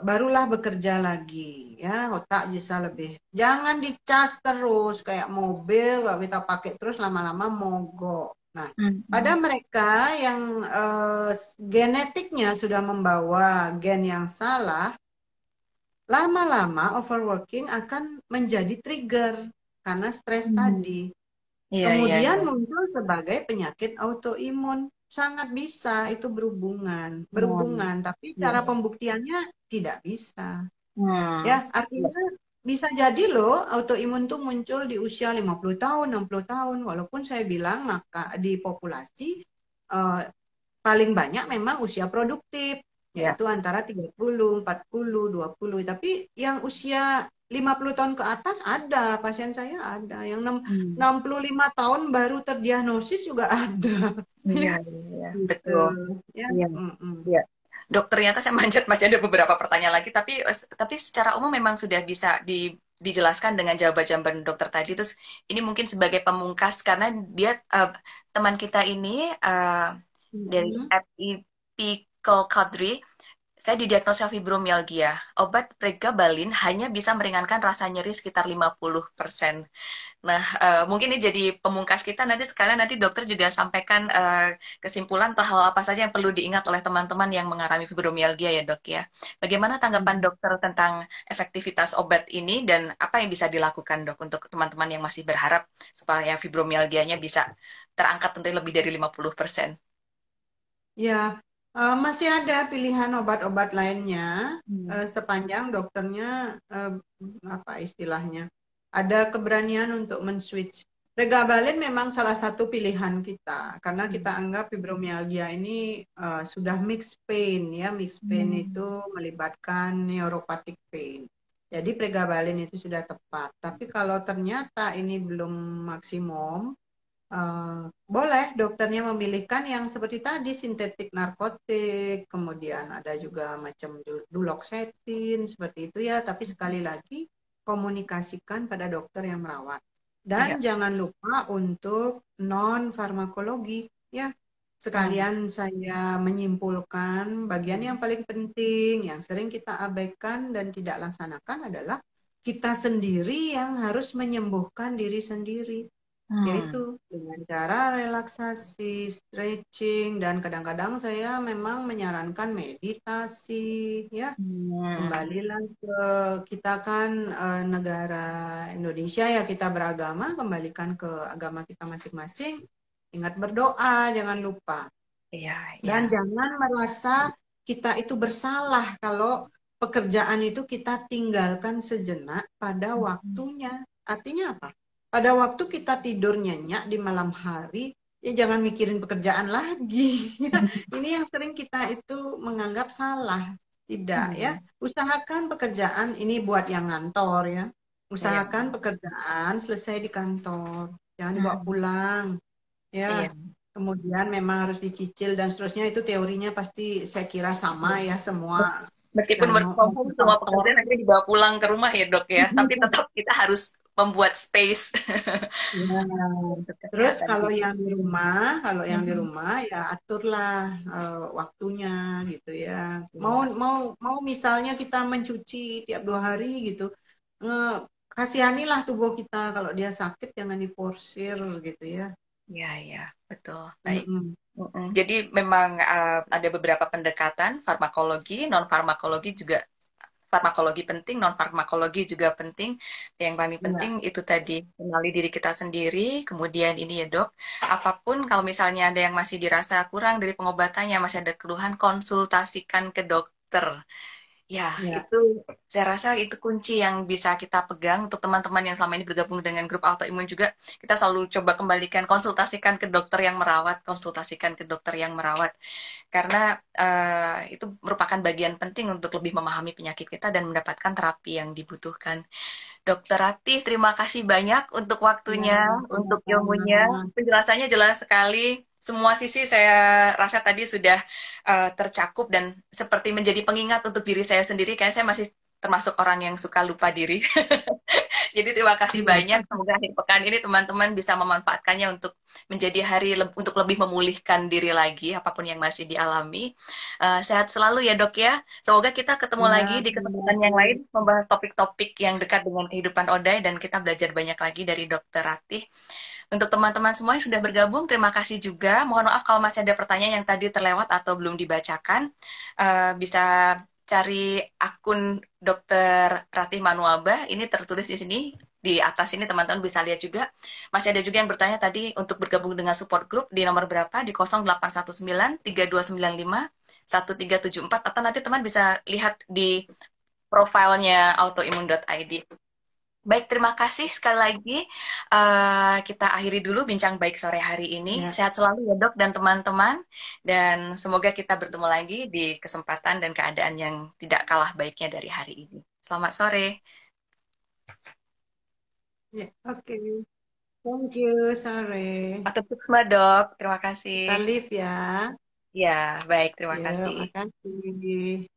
barulah bekerja lagi ya, otak bisa lebih. Jangan dicas terus kayak mobil, kalau kita pakai terus lama-lama mogok. Nah, pada mereka yang genetiknya sudah membawa gen yang salah, lama-lama overworking akan menjadi trigger karena stres tadi. Kemudian muncul sebagai penyakit autoimun. Sangat bisa itu berhubungan, tapi cara pembuktiannya tidak bisa. Ya, artinya bisa jadi loh autoimun tuh muncul di usia 50 tahun, 60 tahun. Walaupun saya bilang maka di populasi paling banyak memang usia produktif, yaitu antara 30, 40, 20. Tapi yang usia 50 tahun ke atas ada, pasien saya ada. Yang 65 tahun baru terdiagnosis juga ada. Iya, Gitu. betul. Ya. Iya. Dok, ternyata saya manjat masih ada beberapa pertanyaan lagi, tapi secara umum memang sudah bisa dijelaskan dengan jawaban-jawaban dokter tadi. Terus ini mungkin sebagai pemungkas karena dia teman kita ini dari Epikal Kadri, saya didiagnosa fibromialgia. Obat pregabalin hanya bisa meringankan rasa nyeri sekitar 50%. Nah, mungkin ini jadi pemungkas kita. Nanti dokter juga sampaikan kesimpulan atau hal apa saja yang perlu diingat oleh teman-teman yang mengalami fibromialgia ya dok ya. Bagaimana tanggapan dokter tentang efektivitas obat ini dan apa yang bisa dilakukan dok untuk teman-teman yang masih berharap supaya fibromialgianya bisa terangkat untuk lebih dari 50%? Ya, masih ada pilihan obat-obat lainnya sepanjang dokternya apa istilahnya ada keberanian untuk men-switch. Pregabalin memang salah satu pilihan kita karena kita anggap fibromialgia ini sudah mixed pain ya. Mixed pain itu melibatkan neuropathic pain. Jadi pregabalin itu sudah tepat. Tapi kalau ternyata ini belum maksimum, boleh dokternya memilihkan yang seperti tadi sintetik narkotik, kemudian ada juga macam duloxetin seperti itu ya. Tapi sekali lagi komunikasikan pada dokter yang merawat dan jangan lupa untuk non farmakologi ya. Sekalian saya menyimpulkan bagian yang paling penting yang sering kita abaikan dan tidak laksanakan adalah kita sendiri yang harus menyembuhkan diri sendiri. Yaitu dengan cara relaksasi, stretching, dan kadang-kadang saya memang menyarankan meditasi, ya. Kembalilah ke kita kan negara Indonesia ya, kita beragama, kembalikan ke agama kita masing-masing. Ingat berdoa, jangan lupa. Dan jangan merasa kita itu bersalah kalau pekerjaan itu kita tinggalkan sejenak pada waktunya. Artinya apa? Pada waktu kita tidur nyenyak di malam hari, ya jangan mikirin pekerjaan lagi. Ini yang sering kita itu menganggap salah. Tidak ya. Usahakan pekerjaan ini buat yang ngantor ya. Usahakan pekerjaan selesai di kantor. Jangan dibawa pulang. Ya. Kemudian memang harus dicicil dan seterusnya, itu teorinya pasti saya kira sama ya semua. Meskipun work from home, semua pekerjaan akhirnya dibawa pulang ke rumah ya dok ya. Tapi tetap kita harus membuat space. Ya. Terus kalau yang di rumah, ya aturlah waktunya gitu ya. Mau misalnya kita mencuci tiap 2 hari gitu, kasihanilah tubuh kita, kalau dia sakit jangan diforsir gitu ya. Ya, betul. Baik. Jadi memang ada beberapa pendekatan, farmakologi, non-farmakologi juga. Farmakologi penting, non-farmakologi juga penting. Yang paling penting itu tadi, kenali diri kita sendiri. Kemudian ini ya dok, apapun kalau misalnya ada yang masih dirasa kurang dari pengobatannya, masih ada keluhan, konsultasikan ke dokter. Ya, Ya, itu saya rasa itu kunci yang bisa kita pegang untuk teman-teman yang selama ini bergabung dengan grup autoimun juga. Kita selalu coba kembalikan, konsultasikan ke dokter yang merawat, konsultasikan ke dokter yang merawat. Karena itu merupakan bagian penting untuk lebih memahami penyakit kita dan mendapatkan terapi yang dibutuhkan. Dokter Ratih, terima kasih banyak untuk ya, waktunya, untuk sama-sama. ilmunya. Penjelasannya jelas sekali. Semua sisi saya rasa tadi sudah tercakup dan seperti menjadi pengingat untuk diri saya sendiri. Kayak saya masih termasuk orang yang suka lupa diri. Jadi terima kasih banyak. Semoga akhir pekan ini teman-teman bisa memanfaatkannya untuk menjadi hari untuk lebih memulihkan diri lagi, apapun yang masih dialami. Sehat selalu ya dok ya. Semoga kita ketemu Ya, lagi di kesempatan yang sama-sama. lain membahas topik-topik yang dekat dengan kehidupan Odai dan kita belajar banyak lagi dari Dokter Ratih. Untuk teman-teman semua yang sudah bergabung, terima kasih juga. Mohon maaf kalau masih ada pertanyaan yang tadi terlewat atau belum dibacakan. Bisa cari akun Dokter Ratih Manuaba, ini tertulis di sini. Di atas ini teman-teman bisa lihat juga. Masih ada juga yang bertanya tadi untuk bergabung dengan support group di nomor berapa? Di 0819 3295 1374 atau nanti teman bisa lihat di profilnya autoimun.id. Baik, terima kasih sekali lagi. Kita akhiri dulu bincang baik sore hari ini. Ya, Sehat selalu ya dok dan teman-teman. Dan semoga kita bertemu lagi di kesempatan dan keadaan yang tidak kalah baiknya dari hari ini. Selamat sore. ya, oke. Thank you, sore. Atau Puksma dok, terima kasih. Kita live ya. Ya, baik, terima Yuk, kasih. makasih.